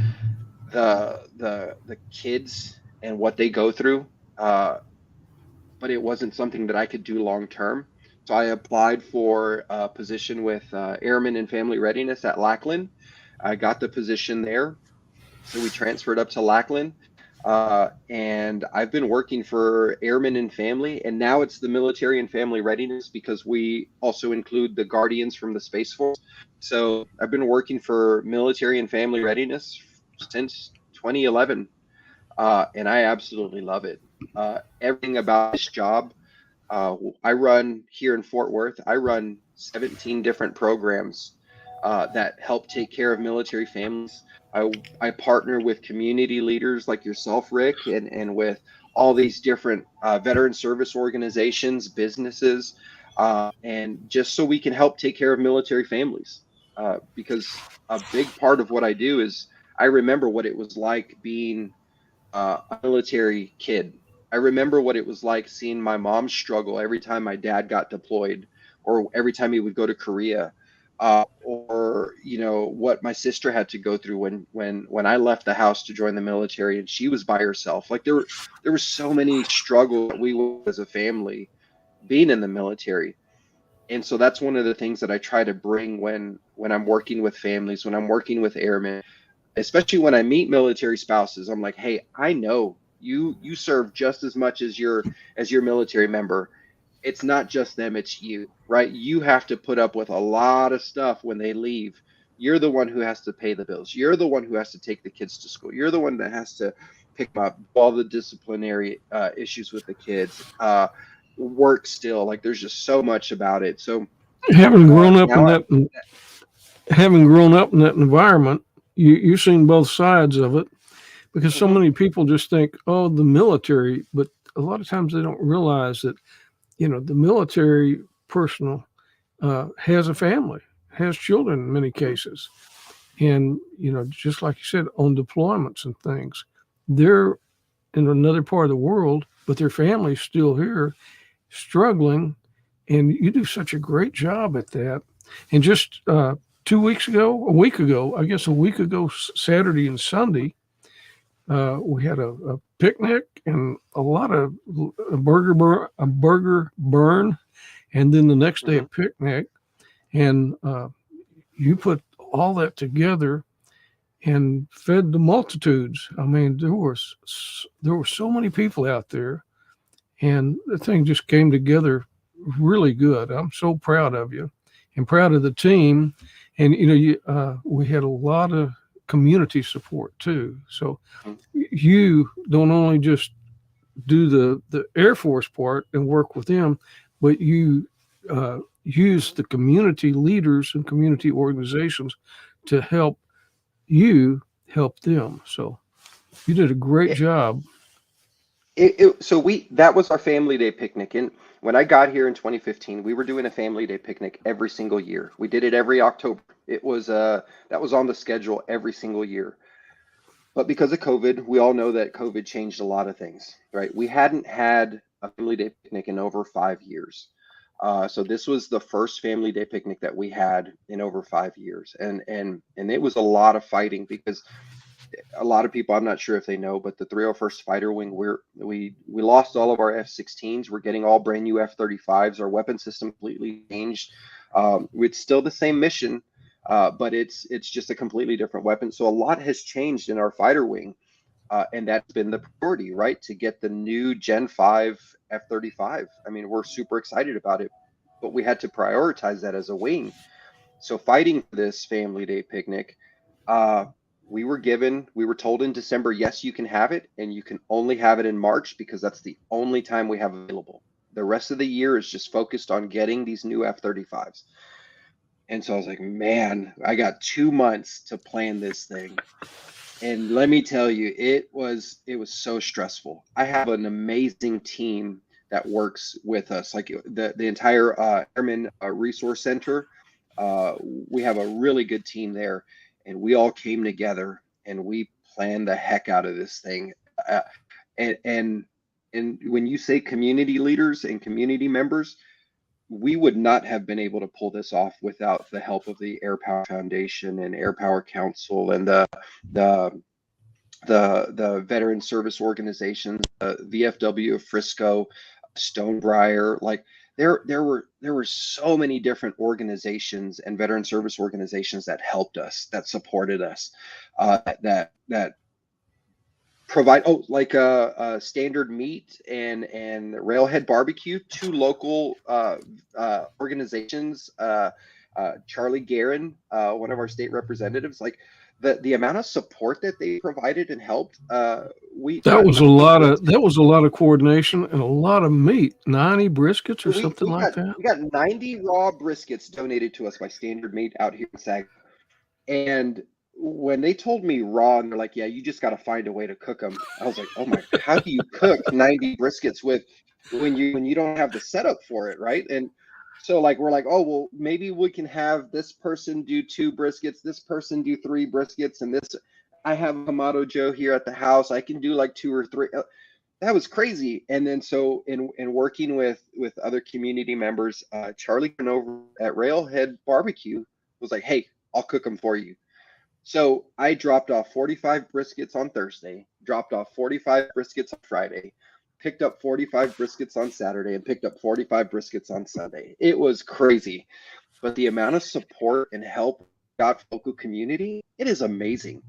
the kids and what they go through. But it wasn't something that I could do long term. So I applied for a position with Airman and Family Readiness at Lackland. I got the position there, so we transferred up to Lackland. And I've been working for Airmen and Family, and now it's the Military and Family Readiness because we also include the Guardians from the Space Force. So I've been working for Military and Family Readiness since 2011, and I absolutely love it. Everything about this job. I run here in Fort Worth. I run 17 different programs that help take care of military families. I partner with community leaders like yourself, Rick, and with all these different veteran service organizations, businesses, and just so we can help take care of military families. Because a big part of what I do is I remember what it was like being a military kid. I remember what it was like seeing my mom struggle every time my dad got deployed, or every time he would go to Korea, or what my sister had to go through when I left the house to join the military and she was by herself. Like there were so many struggles that we went as a family being in the military. And so that's one of the things that I try to bring when I'm working with families, when I'm working with airmen, especially when I meet military spouses. I'm like, hey, I know you serve just as much as your military member. It's not just them, it's you, right? You have to put up with a lot of stuff when they leave. You're the one who has to pay the bills. You're the one who has to take the kids to school. You're the one that has to pick up all the disciplinary issues with the kids. Work still, like there's just so much about it. So Having grown up in now, that, having grown up in that environment, you've seen both sides of it because so mhm, many people just think, oh, the military, but a lot of times they don't realize that, the military personnel has a family, has children in many mhm, cases. And, just like you said, on deployments and things, they're in another part of the world, but their family's still here struggling. And you do such a great job at that. And just 2 weeks ago, a week ago, I guess a week ago, Saturday and Sunday, we had a picnic and a lot of a burger burn, and then the next day a mhm. picnic, and you put all that together and fed the multitudes. I mean, there were so many people out there, and the thing just came together really good. I'm so proud of you, and proud of the team. And we had a lot of community support too. So you don't only just do the Air Force part and work with them, but you use the community leaders and community organizations to help you help them. So you did a great It, job. so we that was our family day picnic. And when I got here in 2015, we were doing a family day picnic every single year. We did it every October. It was that was on the schedule every single year. But because of COVID, we all know that COVID changed a lot of things, right? We hadn't had a family day picnic in over 5 years. So this was the first family day picnic that we had in over 5 years, and it was a lot of fighting because a lot of people, I'm not sure if they know, but the 301st Fighter Wing, we lost all of our F-16s. We're getting all brand new F-35s. Our weapon system completely changed. It's still the same mission, but it's just a completely different weapon. So a lot has changed in our fighter wing. And that's been the priority, right? To get the new Gen 5 F-35. I mean, we're super excited about it, but we had to prioritize that as a wing. So fighting for this family day picnic, we were told in December, yes, you can have it, and you can only have it in March because that's the only time we have available. The rest of the year is just focused on getting these new F-35s. And so I was like, man, I got 2 months to plan this thing. And let me tell you, it was so stressful. I have an amazing team that works with us, like the entire Airman Resource Center. We have a really good team there, and we all came together and we planned the heck out of this thing. And and and when you say community leaders and community members, we would not have been able to pull this off without the help of the Air Power Foundation and Air Power Council and the the veteran service organizations, VFW of Frisco, Stonebriar. Like there were so many different organizations and veteran service organizations that helped us, that supported us, that provide, oh, like Standard Meat and Railhead Barbecue, two local organizations. Charlie Guerin, one of our state representatives, like the amount of support that they provided and helped. We That was a nothing lot was of coordination and a lot of meat. 90 briskets or we something we like got that. we got 90 raw briskets donated to us by Standard Meat out here in Sag. And when they told me raw, and they're like, "Yeah, you just got to find a way to cook them," I was like, "Oh my, how do you cook 90 briskets with when you don't have the setup for it, right?" And so like we're like, "Oh well, maybe we can have this person do 2 briskets, this person do 3 briskets, and this." I have Kamado Joe here at the house. I can do like 2 or 3. That was crazy. And then so in working with other community members, Charlie over at Railhead Barbecue was like, "Hey, I'll cook them for you." So I dropped off 45 briskets on Thursday, dropped off 45 briskets on Friday, picked up 45 briskets on Saturday, and picked up 45 briskets on Sunday. It was crazy. But the amount of support and help got local community, it is amazing.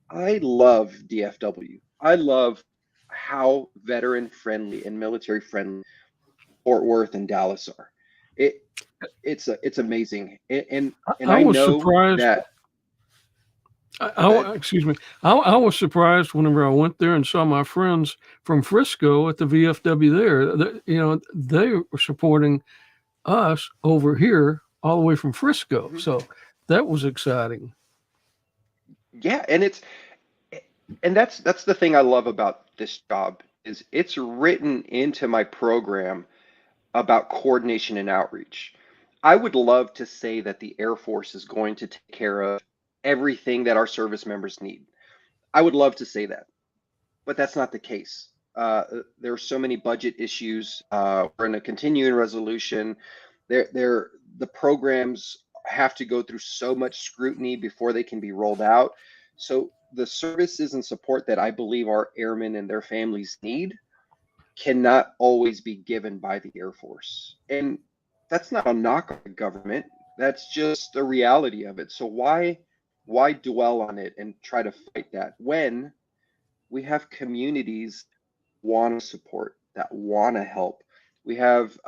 I love DFW. I love how veteran friendly and military friendly Fort Worth and Dallas are. It it's amazing. And I I was know surprised. that. Go ahead. Excuse me. I was surprised whenever I went there and saw my friends from Frisco at the VFW there. They were supporting us over here all the way from Frisco. Mhm. So that was exciting. Yeah, and that's the thing I love about this job is it's written into my program about coordination and outreach. I would love to say that the Air Force is going to take care of everything that our service members need. I would love to say that, but that's not the case. There are so many budget issues. We're in a continuing resolution. The programs have to go through so much scrutiny before they can be rolled out. So the services and support that I believe our airmen and their families need cannot always be given by the Air Force. And that's not a knock on the government. That's just the reality of it. So why dwell on it and try to fight that when we have communities want to support, that want to help. We have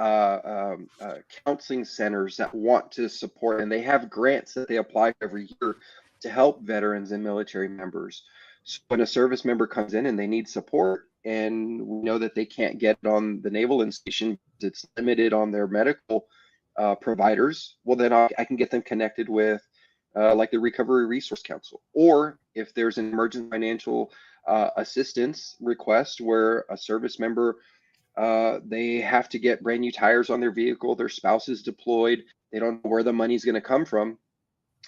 counseling centers that want to support, and they have grants that they apply every year to help veterans and military members. So when a service member comes in and they need support, and we know that they can't get it on the naval installation, it's limited on their medical providers, well, then I can get them connected with like the Recovery Resource Council. Or if there's an emergent financial assistance request where a service member they have to get brand new tires on their vehicle, their spouse is deployed, they don't know where the money's going to come from,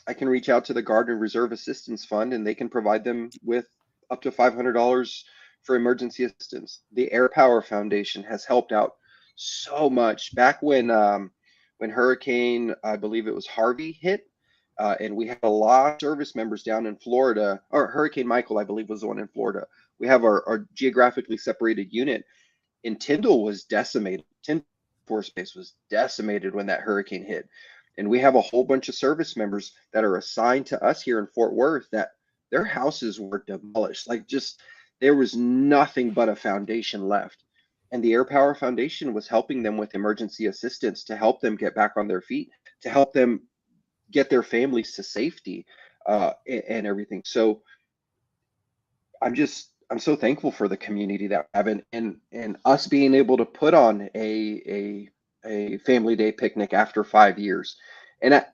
I can reach out to the Guard and Reserve Assistance Fund and they can provide them with up to $500 for emergency assistance. The Air Power Foundation has helped out so much back when Hurricane, I believe it was Harvey, hit. And we had a lot of service members down in Florida, or Hurricane Michael, I believe, was the one in Florida. We have our geographically separated unit, and Tyndall was decimated. Tyndall Force Base was decimated when that hurricane hit. And we have a whole bunch of service members that are assigned to us here in Fort Worth that their houses were demolished. Like just there was nothing but a foundation left. And the Air Power Foundation was helping them with emergency assistance to help them get back on their feet, to help them get their families to safety, and everything. So I'm so thankful for the community that we have, and us being able to put on a family day picnic after 5 years. And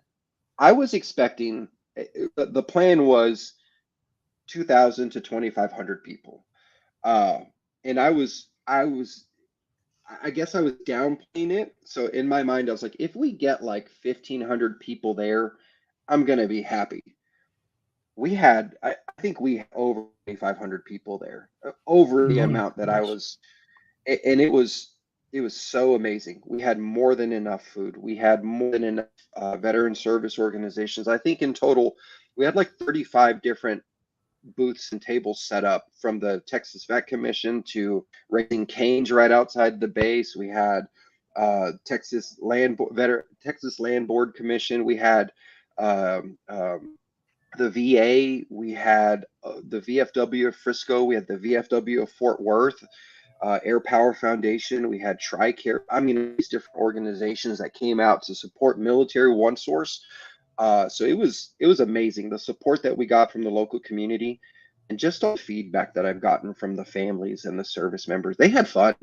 I was expecting, the plan was 2,000 to 2,500 people. And I guess I was downplaying it. So in my mind, I was like, if we get like 1,500 people there, I'm going to be happy. I think we had over 2,500 people there, over the amount that I was, and it was so amazing. We had more than enough food. We had more than enough veteran service organizations. I think in total, we had like 35 different booths and tables set up, from the Texas Vet Commission to raising canes right outside the base. We had Texas Land Board Commission. We had the VA. We had the VFW of Frisco. We had the VFW of Fort Worth. Air Power Foundation. We had TRICARE. I mean, these different organizations that came out to support Military One Source. So it was amazing, the support that we got from the local community, and just all the feedback that I've gotten from the families and the service members. They had fun,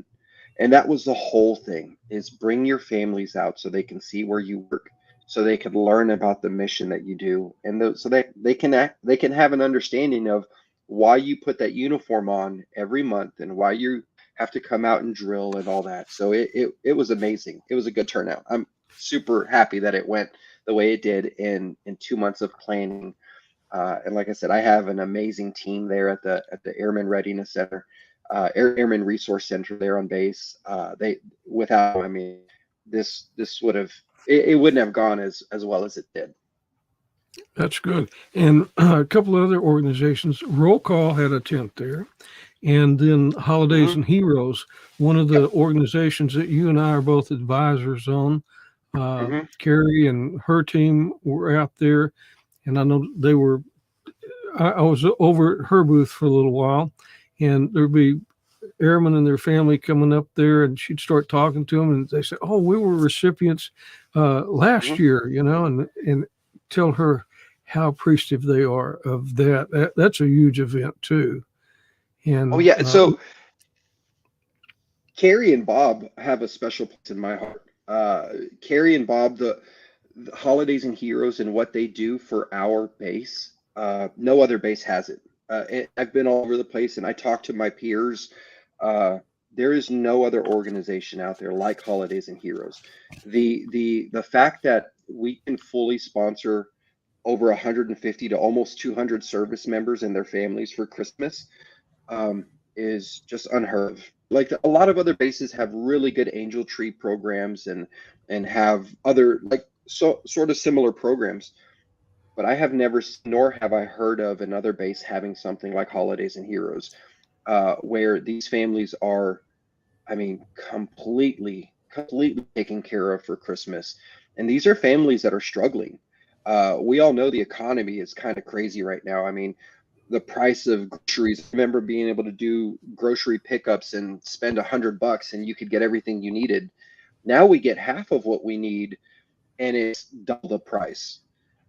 and that was the whole thing: is bring your families out so they can see where you work, so they can learn about the mission that you do, and so that they can have an understanding of why you put that uniform on every month and why you have to come out and drill and all that. So it was amazing. It was a good turnout. I'm super happy that it went the way it did in 2 months of planning. And like I said, I have an amazing team there at the Airman Readiness Center, Airman Resource Center there on base. I mean, this it wouldn't have gone as well as it did. That's good. And a couple of other organizations, Roll Call had a tent there. And then Holidays and Heroes, one of the organizations that you and I are both advisors on. Carrie and her team were out there, and I know they were. I was over at her booth for a little while, and there'd be airmen and their family coming up there, and she'd start talking to them, and they say, "Oh, we were recipients last year," and tell her how appreciative they are of that. That's a huge event too. And so Carrie and Bob have a special place in my heart. Carrie and Bob, the Holidays and Heroes, and what they do for our base, no other base has it. I've been all over the place, and I talk to my peers. There is no other organization out there like Holidays and Heroes. The fact that we can fully sponsor over 150 to almost 200 service members and their families for Christmas is just unheard of. Like, a lot of other bases have really good angel tree programs and have other sort of similar programs, but I have never, nor have I heard of another base having something like Holidays and Heroes, where these families are, I mean, completely taken care of for Christmas. And these are families that are struggling. We all know the economy is kind of crazy right now. I mean, the price of groceries. I remember being able to do grocery pickups and spend $100 and you could get everything you needed. Now we get half of what we need, and it's double the price.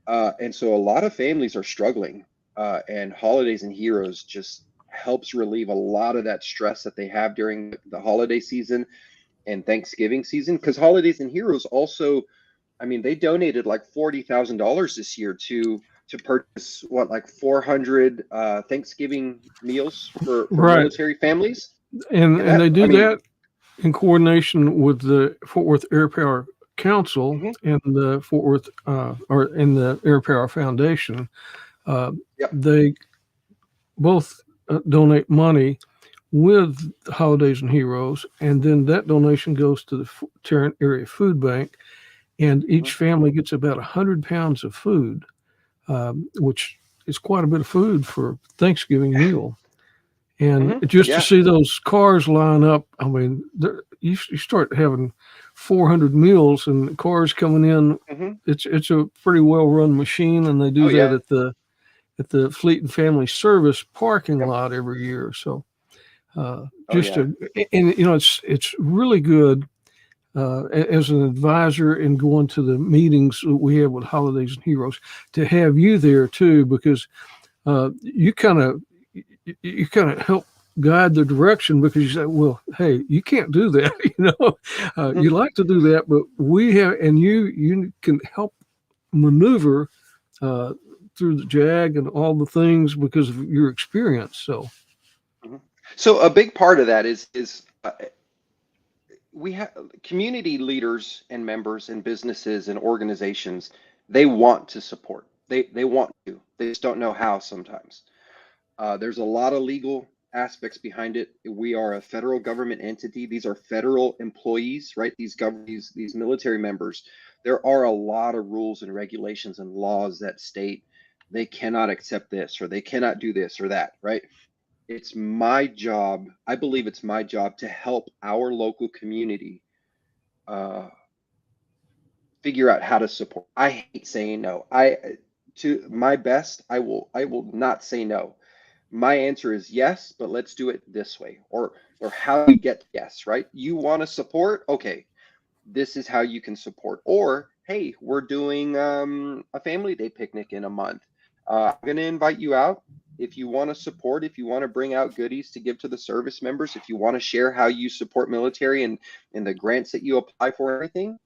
And so a lot of families are struggling, and Holidays and Heroes just helps relieve a lot of that stress that they have during the holiday season and Thanksgiving season. Because Holidays and Heroes also, I mean, they donated like $40,000 this year to purchase like 400 Thanksgiving meals for military families. And they do that in coordination with the Fort Worth Air Power Council and the Fort Worth or in the Air Power Foundation. They both donate money with Holidays and Heroes, and then that donation goes to the Tarrant Area Food Bank, and each family gets about 100 pounds of food, which is quite a bit of food for Thanksgiving meal. And just to see those cars line up, I mean, you start having 400 meals and cars coming in. It's a pretty well run machine, and they do that at the at the Fleet and Family Service parking Yep. lot every year. So Oh, just yeah. and you know, it's really good as an advisor and going to the meetings that we have with Holidays and Heroes to have you there too, because you kind of help guide the direction, because you say, well, hey, you can't do that. You know, you like to do that, but we have, and you can help maneuver through the JAG and all the things because of your experience. So So a big part of that is we have community leaders and members and businesses and organizations. They want to support. They want to. They just don't know how sometimes. There's a lot of legal aspects behind it. We are a federal government entity. These are federal employees, right? These military members. There are a lot of rules and regulations and laws that state they cannot accept this or they cannot do this or that, right? It's my job. I believe it's my job to help our local community figure out how to support. I hate saying no. To my best, I will not say no. My answer is yes, but let's do it this way, or how do we get yes, right? You want to support? Okay, this is how you can support. Or hey, we're doing a family day picnic in a month. I'm going to invite you out. If you want to support, if you want to bring out goodies to give to the service members, if you want to share how you support military and the grants that you apply for, everything,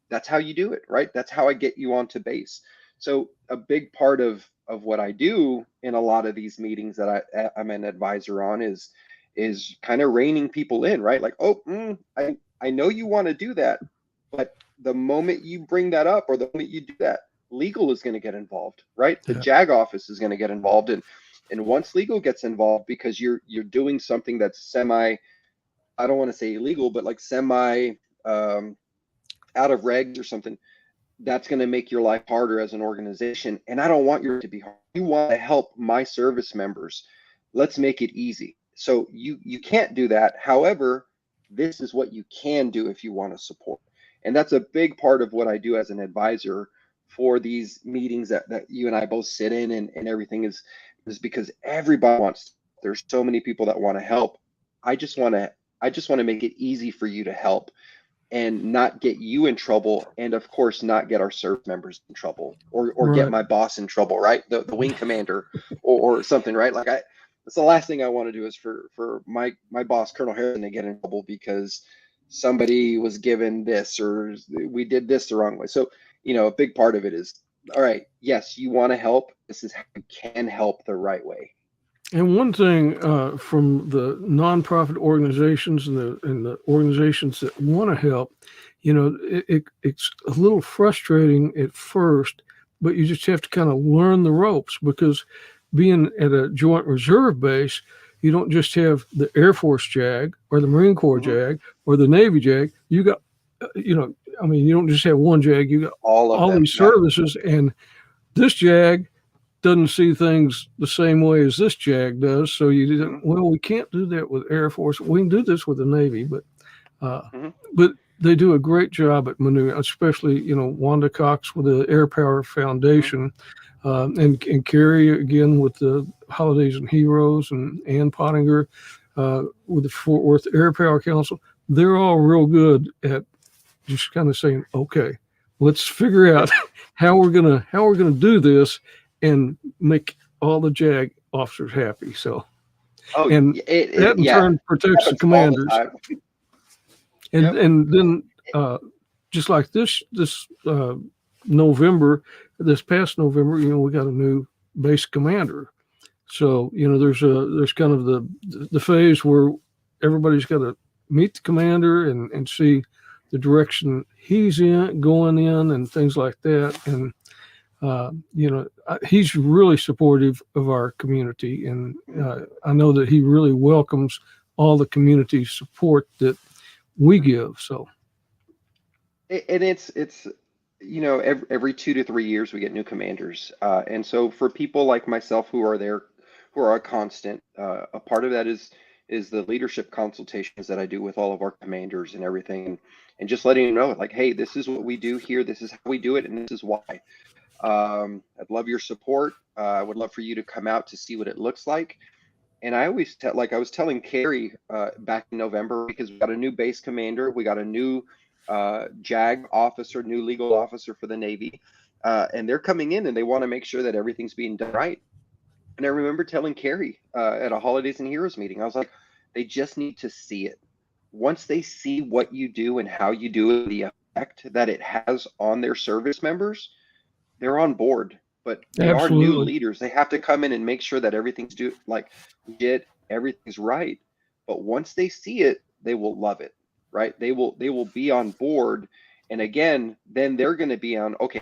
that's how you do it, right? That's how I get you onto base. So a big part of what I do in a lot of these meetings that I'm an advisor on is kind of reining people in, right? Like, oh, I know you want to do that, but the moment you bring that up or the moment you do that, legal is going to get involved, right? The JAG office is going to get involved, and once legal gets involved, because you're doing something that's semi, I don't want to say illegal, but like semi out of regs or something, that's going to make your life harder as an organization. And I don't want you to be hard. You want to help my service members. Let's make it easy. So you can't do that. However, this is what you can do if you want to support. And that's a big part of what I do as an advisor for these meetings that you and I both sit in, and everything is because everybody wants, there's so many people that want to help. I just want to make it easy for you to help and not get you in trouble, and of course not get our service members in trouble, or get right. my boss in trouble, right? The wing commander or something, right? Like that's the last thing I want to do, is for my boss, Colonel Harrison, to get in trouble because somebody was given this or we did this the wrong way. So, a big part of it is, all right, yes, you want to help. This is how you can help the right way. And one thing from the nonprofit organizations and the organizations that want to help, it's a little frustrating at first, but you just have to kind of learn the ropes, because being at a joint reserve base, you don't just have the Air Force JAG or the Marine Corps JAG or the Navy JAG. You got, you don't just have one JAG. You got all these services, and this JAG doesn't see things the same way as this JAG does. So we can't do that with Air Force. We can do this with the Navy, but they do a great job at maneuvering, especially, Wanda Cox with the Air Power Foundation, and Carrie again with the Holidays and Heroes, and Ann Pottinger with the Fort Worth Air Power Council. They're all real good at just kind of saying, okay, let's figure out how we're gonna do this and make all the JAG officers happy. So, that in turn protects the commanders. And then just like this November, this past November, we got a new base commander. So, there's kind of the phase where everybody's got to meet the commander and see the direction he's going in and things like that. And he's really supportive of our community, and I know that he really welcomes all the community support that we give. So, and it's every 2 to 3 years we get new commanders, and so for people like myself who are there, who are a constant, a part of that is the leadership consultations that I do with all of our commanders and everything, and just letting them know, like, hey, this is what we do here, this is how we do it, and this is why. I'd love your support. I would love for you to come out to see what it looks like. And I always tell, like I was telling Carrie back in November, because we got a new base commander, we got a new JAG officer, new legal officer for the Navy, and they're coming in and they want to make sure that everything's being done right. And I remember telling Carrie at a Holidays and Heroes meeting, I was like, they just need to see it. Once they see what you do and how you do it, the effect that it has on their service members, they're on board. But they are new Absolutely. leaders. They have to come in and make sure that everything's everything's right. But once they see it, they will love it, right? They will be on board. And again, then they're going to be on, okay,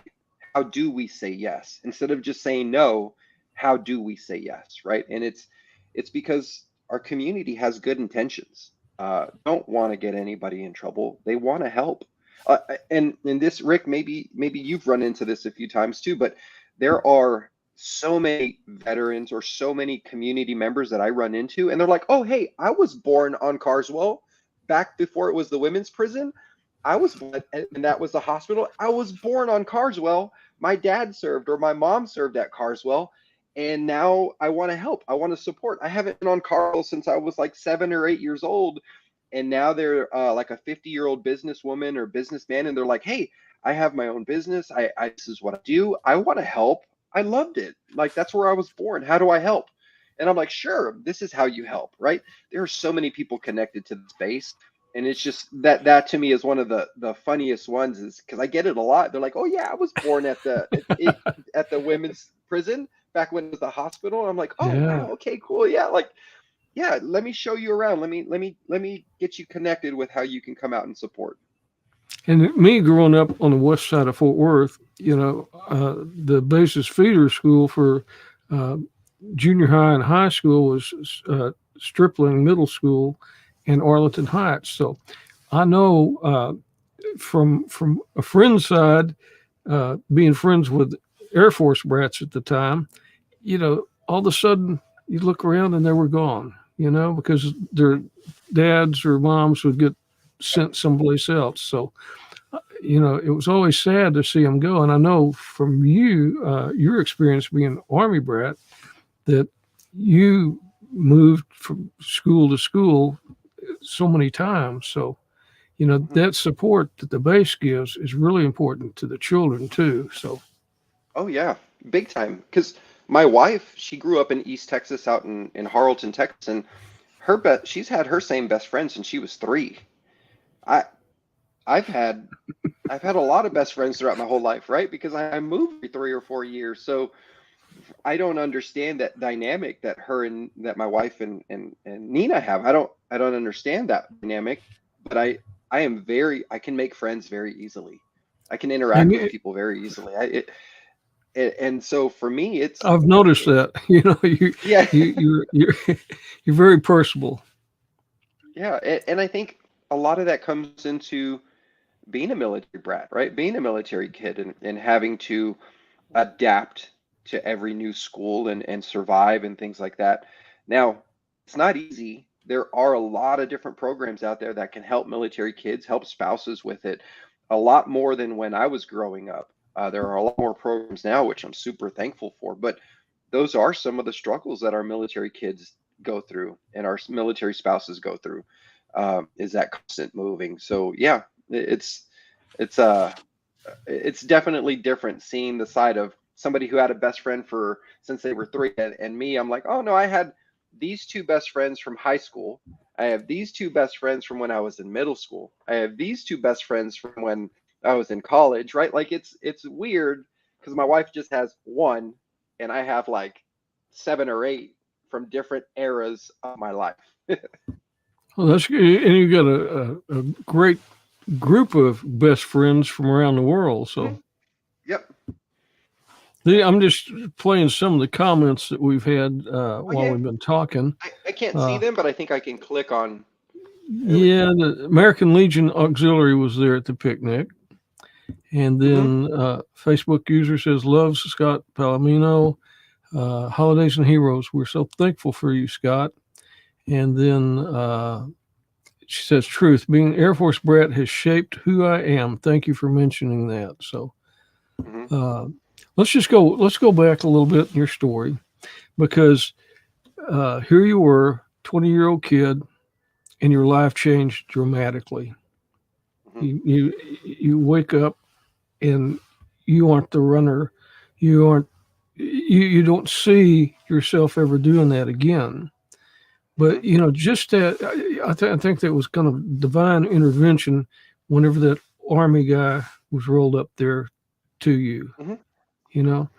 how do we say yes? Instead of just saying no, how do we say yes, right? And it's because our community has good intentions. Don't want to get anybody in trouble. They want to help. And this, Rick, maybe you've run into this a few times too, but there are so many veterans or so many community members that I run into, and they're like, oh, hey, I was born on Carswell back before it was the women's prison. I was, and that was the hospital. I was born on Carswell. My dad served, or my mom served at Carswell. And now I want to help. I want to support. I haven't been on Carswell since I was like 7 or 8 years old. And now they're like a 50-year-old businesswoman or businessman. And they're like, hey, I have my own business. This is what I do. I want to help. I loved it. Like, that's where I was born. How do I help? And I'm like, sure, this is how you help, right? There are so many people connected to the space. And it's just that to me is one of the funniest ones, is because I get it a lot. They're like, oh yeah, I was born at the women's prison back when it was the hospital. And I'm like, oh Yeah. wow, okay, cool. Yeah, like, yeah, let me show you around. Let me get you connected with how you can come out and support. And me growing up on the west side of Fort Worth, the basis feeder school for junior high and high school was Stripling Middle School in Arlington Heights. So I know from a friend's side, being friends with Air Force brats at the time, all of a sudden you look around and they were gone, because their dads or moms would get sent someplace else. So, it was always sad to see them go. And I know from you, your experience being an Army brat, that you moved from school to school so many times. So, that support that the base gives is really important to the children too. So, oh yeah, big time. Because my wife, she grew up in East Texas, out in Harlton, Texas, and she's had her same best friend since she was 3. I've had a lot of best friends throughout my whole life, right? Because I moved every 3 or 4 years. So I don't understand that dynamic that that my wife and Nina have. I don't understand that dynamic, but I can make friends very easily. I can interact with people very easily. And so for me, I've noticed that, yeah, you're very personable. yeah. And I think a lot of that comes into being a military brat, right? Being a military kid and having to adapt to every new school and survive and things like that. Now, it's not easy. There are a lot of different programs out there that can help military kids, help spouses with it, a lot more than when I was growing up. There are a lot more programs now, which I'm super thankful for. But those are some of the struggles that our military kids go through and our military spouses go through, is that constant moving. So yeah, it's definitely different seeing the side of somebody who had a best friend since they were 3, and me, I'm like, oh no, I had these 2 best friends from high school. I have these 2 best friends from when I was in middle school. I have these 2 best friends from when I was in college, right? Like it's weird because my wife just has 1 and I have like 7 or 8 from different eras of my life. Well, that's good. And you got a great group of best friends from around the world. So, Yep. I'm just playing some of the comments that we've had while we've been talking. I can't see them, but I think I can click on. Yeah, the American Legion Auxiliary was there at the picnic. And then Facebook user says, loves Scott Palomino, Holidays and Heroes. We're so thankful for you, Scott. And then she says, truth, being an Air Force brat has shaped who I am. Thank you for mentioning that. So let's go back a little bit in your story, because here you were, 20-year-old kid, and your life changed dramatically. Hmm. You wake up and you aren't the runner. You aren't you don't see yourself ever doing that again. Hmm. But just that, I think that was kind of divine intervention whenever that army guy was rolled up there to you, Hmm. you know,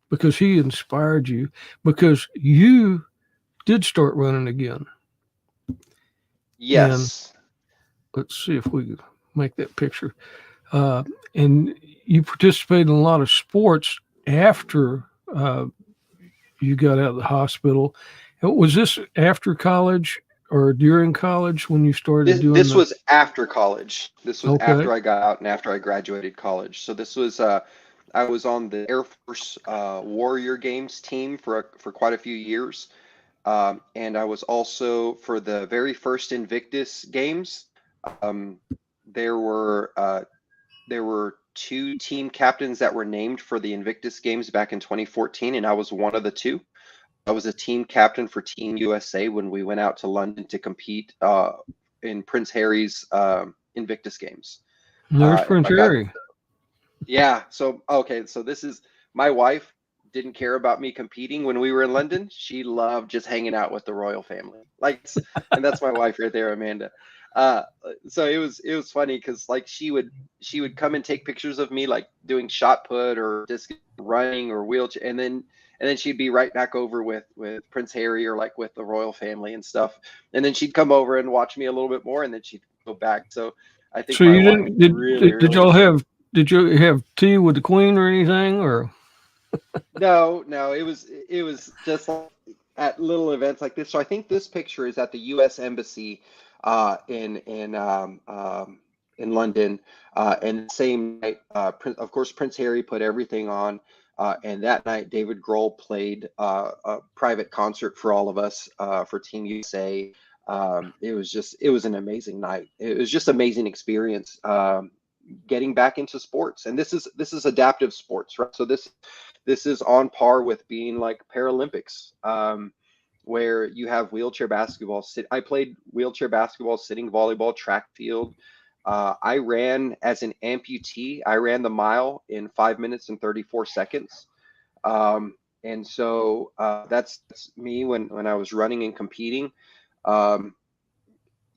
because he inspired you, because you did start running again. And Yes. let's see if we can make that picture. Uh, and you participated in a lot of sports after you got out of the hospital. Was this after college or during college when you started doing This the? was after college. This was Okay. after I got out and after I graduated college. So this was I was on the Air Force Warrior Games team for quite a few years. And I was also for the very first Invictus Games. Um, there were uh, there were two team captains that were named for the Invictus Games back in 2014, and I was one of the two. I was a team captain for Team USA when we went out to London to compete in Prince Harry's Invictus Games. There's And Prince I got Harry. yeah. So okay. So this is my wife didn't care about me competing when we were in London. She loved just hanging out with the royal family. Like, and that's my wife right there, Amanda. Uh, so it was funny because like she would come and take pictures of me like doing shot put or just running or wheelchair, and then she'd be right back over with Prince Harry or like with the royal family and stuff. And then she'd come over and watch me a little bit more, and then she'd go back. So I think So my you wife didn't really, did really y'all have did you have tea with the queen or anything or? no, no, it was just like at little events like this. So I think this picture is at the U.S. Embassy in London, and the same night, of course, Prince Harry put everything on, and that night David Grohl played a private concert for all of us for Team USA. It was an amazing night. It was just amazing experience. Getting back into sports, and this is adaptive sports, right? So this is on par with being like Paralympics, where you have wheelchair basketball. I played wheelchair basketball, sitting volleyball, track field. I ran as an amputee. I ran the mile in 5 minutes and 34 seconds. And so that's me when I was running and competing. Um,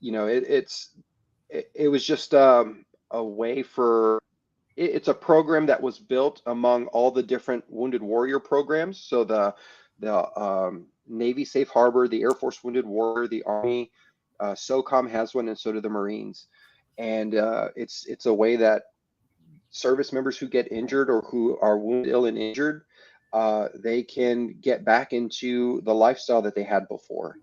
it was just a way for it's a program that was built among all the different Wounded Warrior programs. So the Navy Safe Harbor, the Air Force Wounded Warrior, the Army, SOCOM has one, and so do the Marines. And it's a way that service members who get injured or who are wounded, ill, and injured, they can get back into the lifestyle that they had before.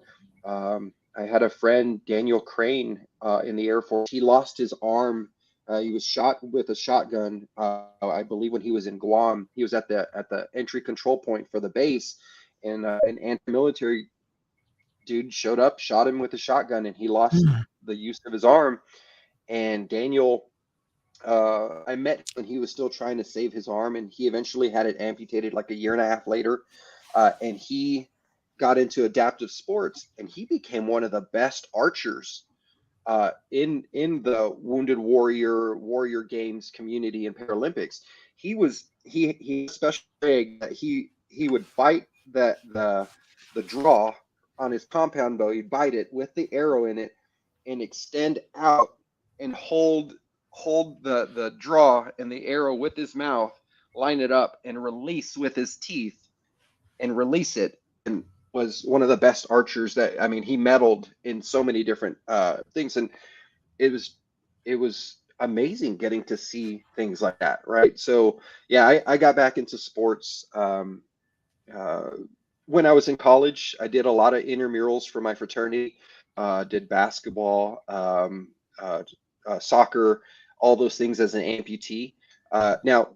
I had a friend, Daniel Crane, in the Air Force. He lost his arm. He was shot with a shotgun, I believe, when he was in Guam. He was at the entry control point for the base, and an anti-military dude showed up, shot him with a shotgun, and he lost the use of his arm. And Daniel, I met him when he was still trying to save his arm, and he eventually had it amputated like a year and a half later. And he got into adaptive sports, and he became one of the best archers in the Wounded Warrior Games community and Paralympics. He special rig that he would bite the draw on his compound bow. He'd bite it with the arrow in it and extend out and hold the draw and the arrow with his mouth, line it up, and release with his teeth and release it. And was one of the best archers that, I mean, he medaled in so many different things, and it was amazing getting to see things like that, right? So yeah, I got back into sports uh, when I was in college. I did a lot of intramurals for my fraternity, did basketball, soccer, all those things as an amputee. Now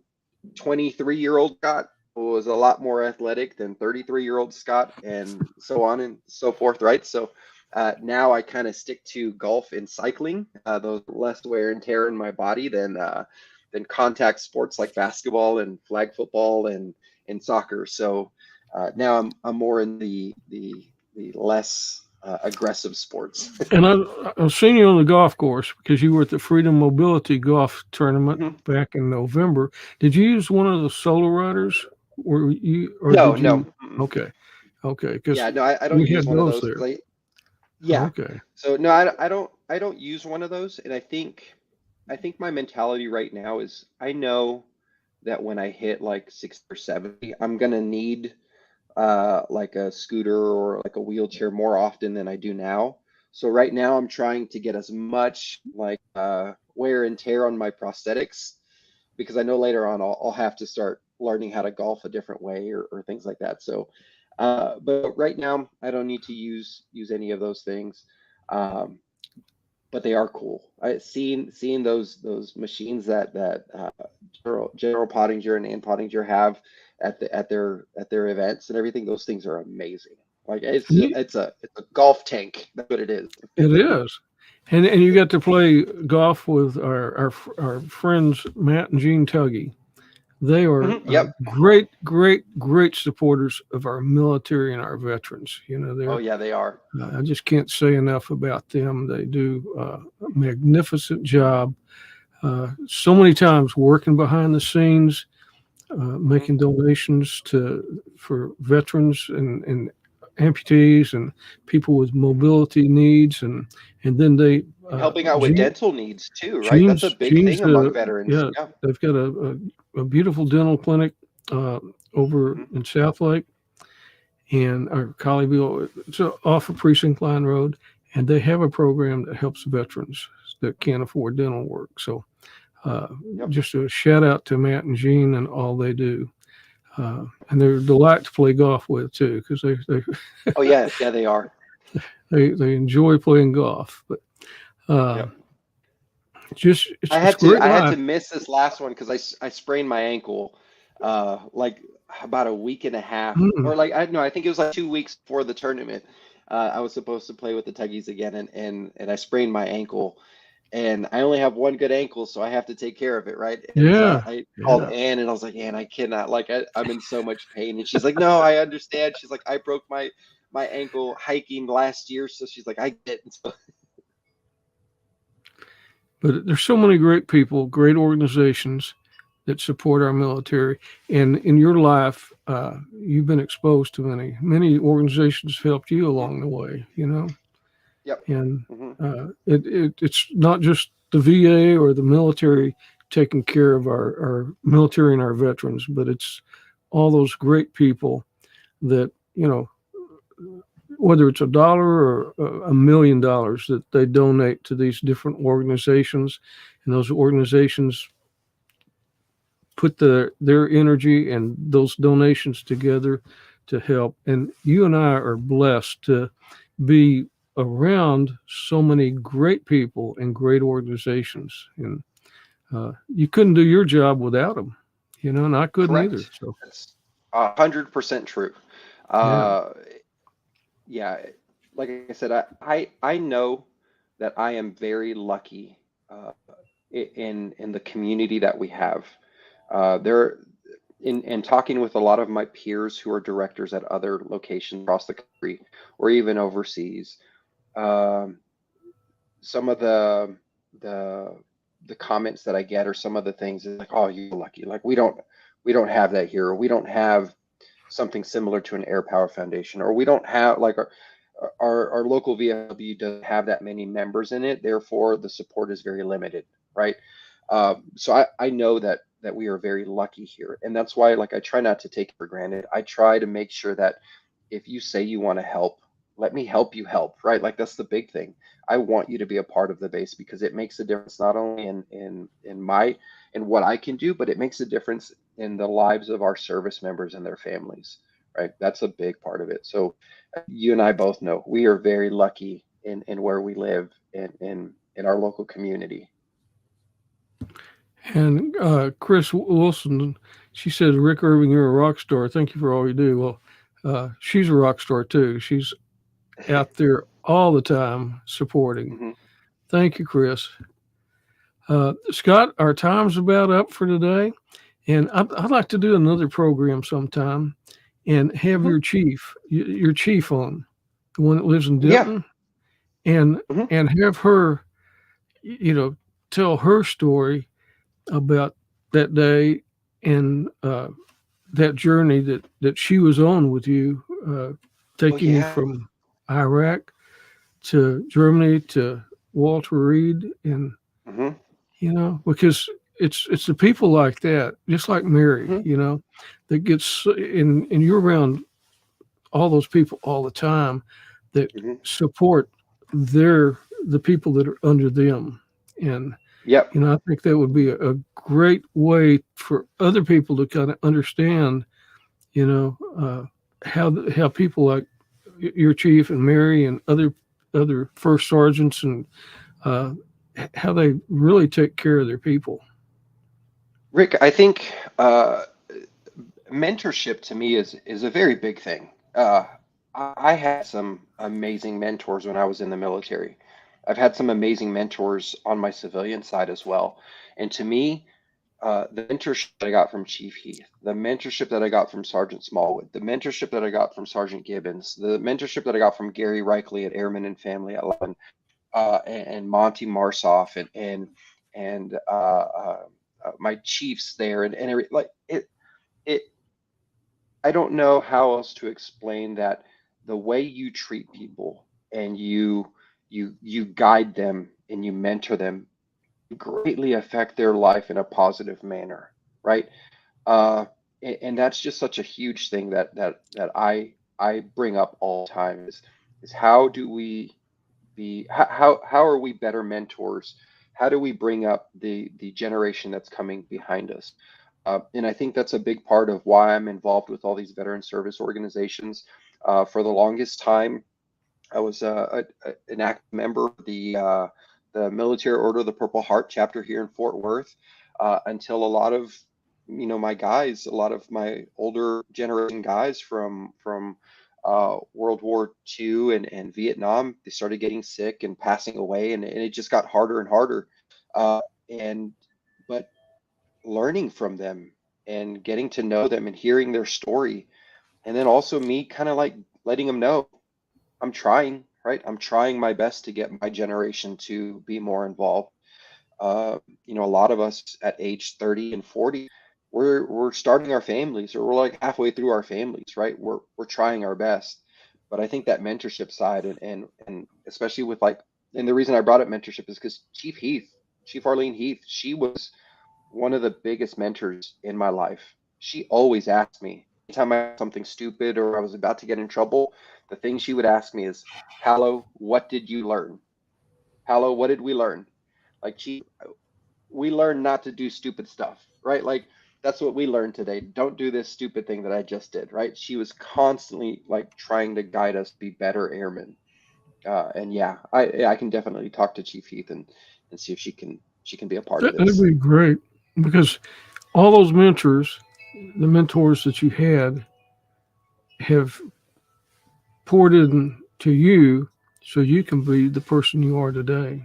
23-year-old Scott was a lot more athletic than 33-year-old Scott, and so on and so forth, right? So now I kind of stick to golf and cycling. Those less wear and tear in my body than contact sports like basketball and flag football and soccer. So now I'm more in the less aggressive sports. And I've seen you on the golf course because you were at the Freedom Mobility Golf Tournament back in November. Did you use one of the solo riders? Or you? Or No, did you? no. Okay, because Yeah, no, I don't we use had one of those those. there. Yeah. Okay. So no, I don't use one of those, and I think my mentality right now is I know that when I hit like 60 or 70, I'm gonna need like a scooter or like a wheelchair more often than I do now. So right now I'm trying to get as much like wear and tear on my prosthetics because I know later on I'll have to start learning how to golf a different way or things like that. So, but right now I don't need to use any of those things. Um, but they are cool. Seeing those machines that General Pottinger and Ann Pottinger have at their events and everything. Those things are amazing. Like it's a golf tank. That's what it is. It is. And you got to play golf with our friends Matt and Gene Tuggy. They are Yep. great supporters of our military and our veterans. You know, Oh yeah, they are. I just can't say enough about them. They do a magnificent job. So many times working behind the scenes, making donations for veterans and amputees and people with mobility needs, and then they Helping out with dental needs too, right? That's a big Gene's thing among veterans. yeah, Yeah. they've got a beautiful dental clinic over in South Lake and or Colleyville. It's off of Precinct Line Road, and they have a program that helps veterans that can't afford dental work. So just a shout out to Matt and Gene and all they do. And they're a delight to play golf with too, because they Oh yeah, they are. they enjoy playing golf. But just it's I had great to miss this last one because I sprained my ankle like about a week and a half or like I think it was like 2 weeks before the tournament. I was supposed to play with the Tuggies again and I sprained my ankle and I only have one good ankle, so I have to take care of it, right? And so I called Ann and I was like, Ann, I cannot, like I'm in so much pain. And she's like, no, I understand. She's like, I broke my ankle hiking last year, so she's like, I get it. So, but there's so many great people, great organizations that support our military. And in your life, you've been exposed to many organizations have helped you along the way, you know? Yep. And it's not just the VA or the military taking care of our military and our veterans, but it's all those great people that, you know, whether it's $1 or $1 million that they donate to these different organizations, and those organizations put their energy and those donations together to help. And you and I are blessed to be around so many great people and great organizations. And you couldn't do your job without them, you know, and I couldn't either. So that's 100% true. Yeah, like I said, I know that I am very lucky in the community that we have. There, in talking with a lot of my peers who are directors at other locations across the country or even overseas, some of the comments that I get or some of the things is like, oh, you're lucky. Like we don't have that here, or we don't have something similar to an Air Power Foundation, or we don't have like our local VFW doesn't have that many members in it, therefore the support is very limited, right? So I know that we are very lucky here, and that's why like I try not to take it for granted. I try to make sure that if you say you want to help, let me help you help, right? Like that's the big thing. I want you to be a part of the base because it makes a difference not only in what I can do, but it makes a difference in the lives of our service members and their families, right? That's a big part of it. So you and I both know we are very lucky in where we live in our local community. And Chris Wilson, she said, Rick Irving, you're a rock star. Thank you for all you do. Well, she's a rock star too. She's out there all the time supporting. Thank you, Chris. Scott, our time's about up for today, and I'd like to do another program sometime and have Mhm. your chief on, the one that lives in Yeah. Denton, and Mhm. have her, tell her story about that day and that journey that she was on with you, Oh taking you yeah. from Iraq to Germany to Walter Reed, and Mhm. because it's the people like that, just like Mary, Mhm. that gets and you're around all those people all the time that Mhm. support the people that are under them, and Yep. I think that would be a great way for other people to kind of understand, you know, how people like your chief and Mary and other first sergeants and uh, how they really take care of their people. Rick, I think mentorship to me is a very big thing. I had some amazing mentors when I was in the military. I've had some amazing mentors on my civilian side as well. And to me, the mentorship that I got from Chief Heath, the mentorship that I got from Sergeant Smallwood, the mentorship that I got from Sergeant Gibbons, the mentorship that I got from Gary Reichley at Airman and Family at 11, and Monty Marsoff and my chiefs there and like it I don't know how else to explain that the way you treat people and you guide them and you mentor them greatly affect their life in a positive manner, right? Uh, and that's just such a huge thing that I bring up all the time is how do we be how are we better mentors? How do we bring up the generation that's coming behind us? And I think that's a big part of why I'm involved with all these veteran service organizations. For the longest time, I was an active member of the Military Order of the Purple Heart chapter here in Fort Worth until a lot of my guys, a lot of my older generation guys from World War II and Vietnam, they started getting sick and passing away, and it just got harder and harder. Uh, and but learning from them and getting to know them and hearing their story, and then also me kind of like letting them know I'm trying, right? I'm trying my best to get my generation to be more involved. A lot of us at age 30 and 40, we're starting our families, or we're like halfway through our families, right? We're trying our best. But I think that mentorship side and especially with like, and the reason I brought up mentorship is because Chief Arlene Heath, she was one of the biggest mentors in my life. She always asked me, anytime I had something stupid or I was about to get in trouble, the thing she would ask me is, Hallow, what did you learn? Hallow, what did we learn? Like, we learned not to do stupid stuff, right? Like, that's what we learned today. Don't do this stupid thing that I just did, right? She was constantly like trying to guide us be better airmen. And yeah, I can definitely talk to Chief Heath and see if she can be a part of That'd this. be great because all those the mentors that you had, have poured into you so you can be the person you are today.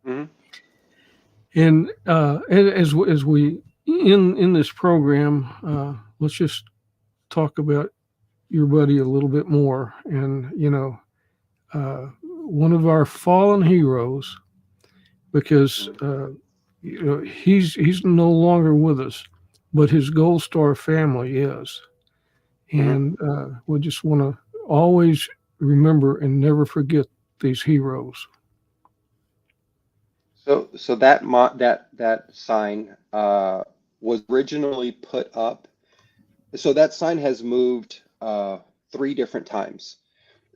Hmm. And as we in this program, let's just talk about your buddy a little bit more. And one of our fallen heroes, because he's no longer with us, but his Gold Star family is, Hmm. and we just want to always remember and never forget these heroes. So that sign was originally put up. So that sign has moved three different times.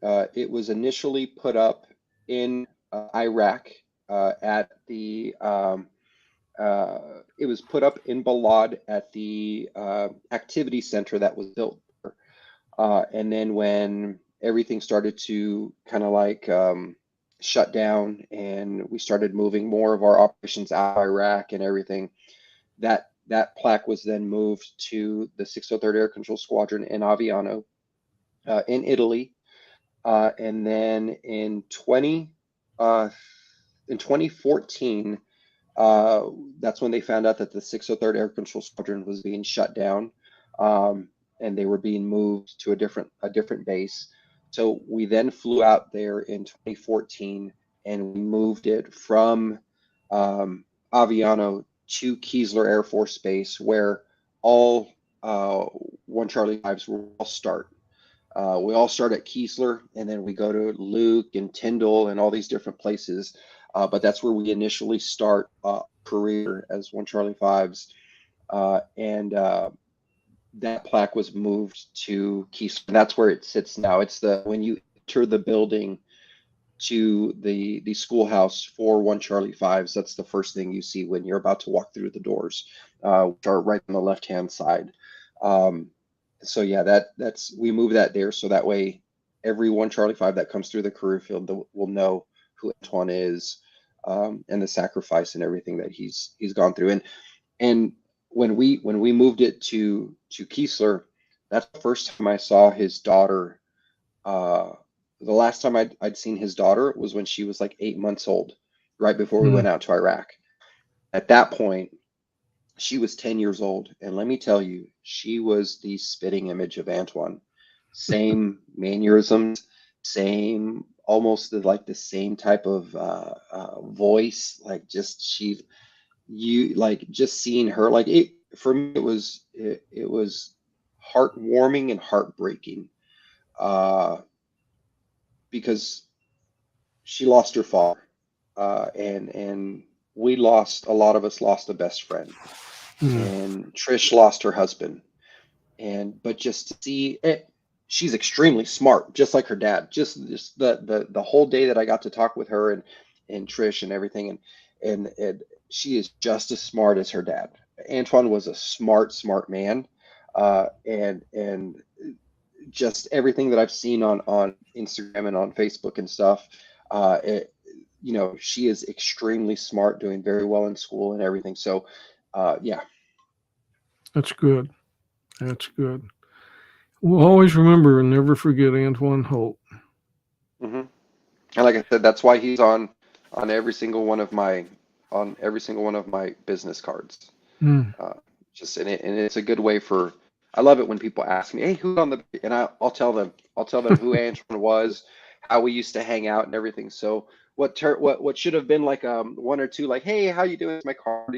It was initially put up in Iraq at the it was put up in Balad at the activity center that was built there. And then when everything started to kind of like shut down and we started moving more of our operations out of Iraq and everything, that plaque was then moved to the 603rd Air Control Squadron in Aviano in Italy. And then uh, in 2014, That's when they found out that the 603rd Air Control Squadron was being shut down, and they were being moved to a different base. So we then flew out there in 2014, and we moved it from Aviano to Keesler Air Force Base, where all 1 Charlie 5s will all start. We all start at Keesler, and then we go to Luke and Tyndall and all these different places. But that's where we initially start career as 1 Charlie 5s. And that plaque was moved to Keesler. And that's where it sits now. It's when you enter the building to the schoolhouse for 1 Charlie 5s, that's the first thing you see when you're about to walk through the doors, which are right on the left-hand side. So yeah, that's we move that there, so that way every 1 Charlie 5 that comes through the career field will know who Antoine is, and the sacrifice and everything that he's gone through. And when we moved it to Keesler, that's the first time I saw his daughter. The last time I'd seen his daughter was when she was like 8 months old, right before we went out to Iraq. At that point, she was 10 years old, and let me tell you, she was the spitting image of Antoine. Same mannerisms, same, almost like the same type of voice. Like just just seeing her, like it for me, it was heartwarming and heartbreaking, because she lost her father, and we lost, a lot of us lost a best friend. And Trish lost her husband, but just to see it, she's extremely smart, just like her dad. Just the whole day that I got to talk with her and Trish and everything, and she is just as smart as her dad. Antoine was a smart man, and just everything that I've seen on Instagram and on Facebook and stuff, she is extremely smart, doing very well in school and everything. So yeah. That's good. That's good. We'll always remember and never forget Antoine Holt. Mm-hmm. And like I said, that's why he's on every single one of my business cards. And it's a good way for. I love it when people ask me, "Hey, who's on the?" And I'll tell them who Antoine was, how we used to hang out and everything. So what should have been like one or two, like, "Hey, how you doing? It's my card,"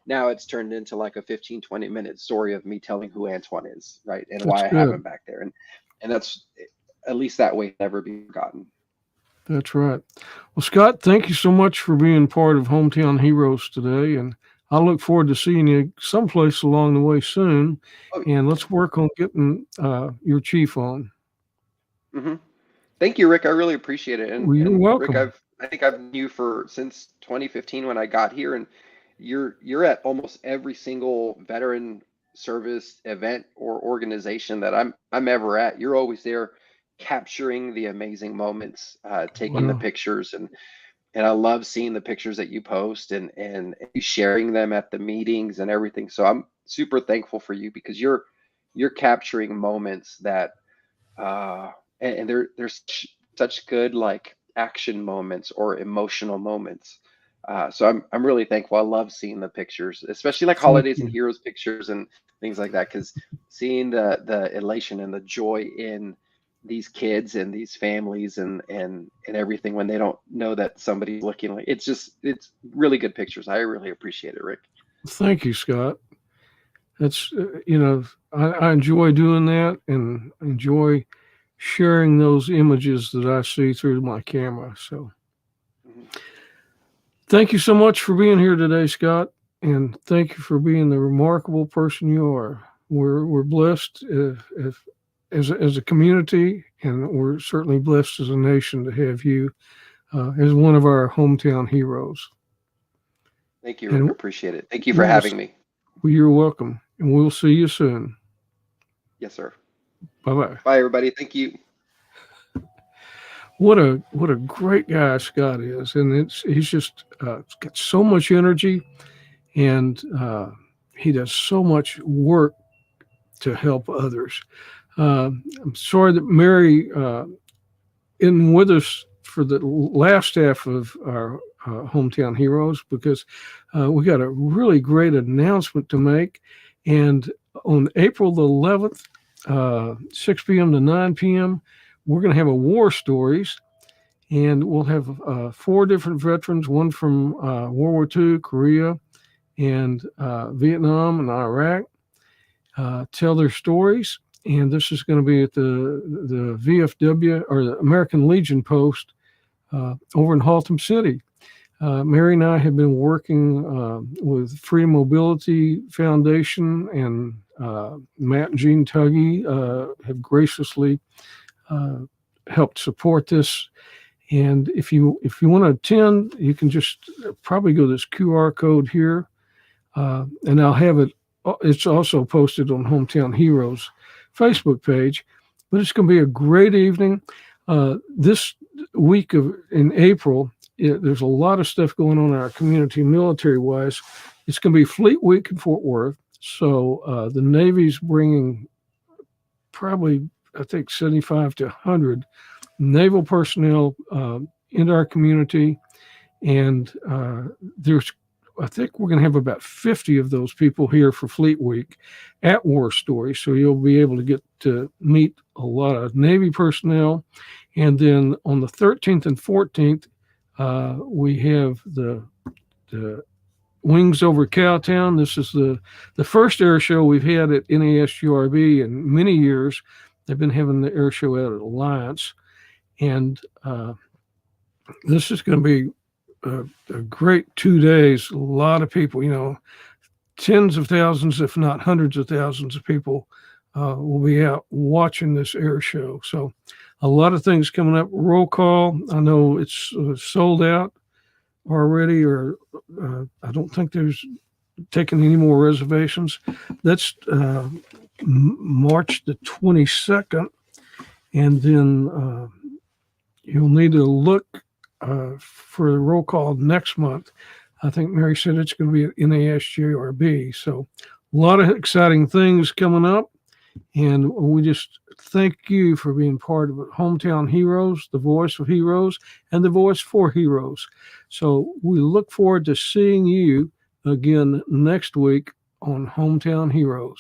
now it's turned into like a 15-20 minute story of me telling who Antoine is, right, and why I have him back there, and that's, at least that way, never be forgotten. That's right. Well, Scott, thank you so much for being part of Hometown Heroes today, and I look forward to seeing you someplace along the way soon. And let's work on getting your chief on. Mm-hmm. Thank you, Rick. I really appreciate it. And, you're welcome. Rick, I think I've known you since 2015 when I got here, and you're at almost every single veteran service event or organization that I'm ever at. You're always there, capturing the amazing moments, taking the pictures, and I love seeing the pictures that you post and sharing them at the meetings and everything. So I'm super thankful for you, because you're capturing moments that and there's such good, like, action moments or emotional moments. So I'm really thankful. I love seeing the pictures, especially like holidays and heroes pictures and things like that, because seeing the elation and the joy in these kids and these families and everything when they don't know that somebody's looking, like, it's really good pictures. I really appreciate it, Rick. Thank you, Scott. That's I enjoy doing that, and enjoy sharing those images that I see through my camera. So thank you so much for being here today, Scott, and thank you for being the remarkable person you are. We're blessed as a community, and we're certainly blessed as a nation to have you as one of our hometown heroes. Thank you, Rick. Appreciate it. Thank you for having me. Well, you're welcome, and we'll see you soon. Yes, sir. Bye-bye. Bye, everybody. Thank you. What a great guy Scott is, and he's just got so much energy, and he does so much work to help others. I'm sorry that Mary isn't with us for the last half of our Hometown Heroes, because we got a really great announcement to make. And on April the 11th, 6 p.m. to 9 p.m., we're going to have a War Stories. And we'll have 4 different veterans, one from World War II, Korea, and Vietnam and Iraq, tell their stories. And this is going to be at the VFW, or the American Legion post, over in Haltom City. Mary and I have been working with Freedom Mobility Foundation, and Matt and Jean Tuggy have graciously helped support this. And if you want to attend, you can just probably go to this QR code here, and I'll have it. It's also posted on Hometown Heroes Facebook page. But it's going to be a great evening. This week in April, there's a lot of stuff going on in our community military-wise. It's going to be Fleet Week in Fort Worth. So the Navy's bringing probably, I think, 75 to 100 naval personnel into our community. And I think we're going to have about 50 of those people here for Fleet Week at War Story. So you'll be able to get to meet a lot of Navy personnel. And then on the 13th and 14th, we have the Wings Over Cowtown. This is the first air show we've had at NASURB in many years. They've been having the air show out at Alliance. And this is going to be a great 2 days. A lot of people, tens of thousands, if not hundreds of thousands of people will be out watching this air show. So a lot of things coming up. Roll call. I know it's sold out already, or I don't think there's taking any more reservations. That's March the 22nd. And then you'll need to look for the roll call next month. I think Mary said it's going to be at NASJRB. So a lot of exciting things coming up. And we just thank you for being part of it. Hometown Heroes, the voice of heroes, and the voice for heroes. So we look forward to seeing you again next week on Hometown Heroes.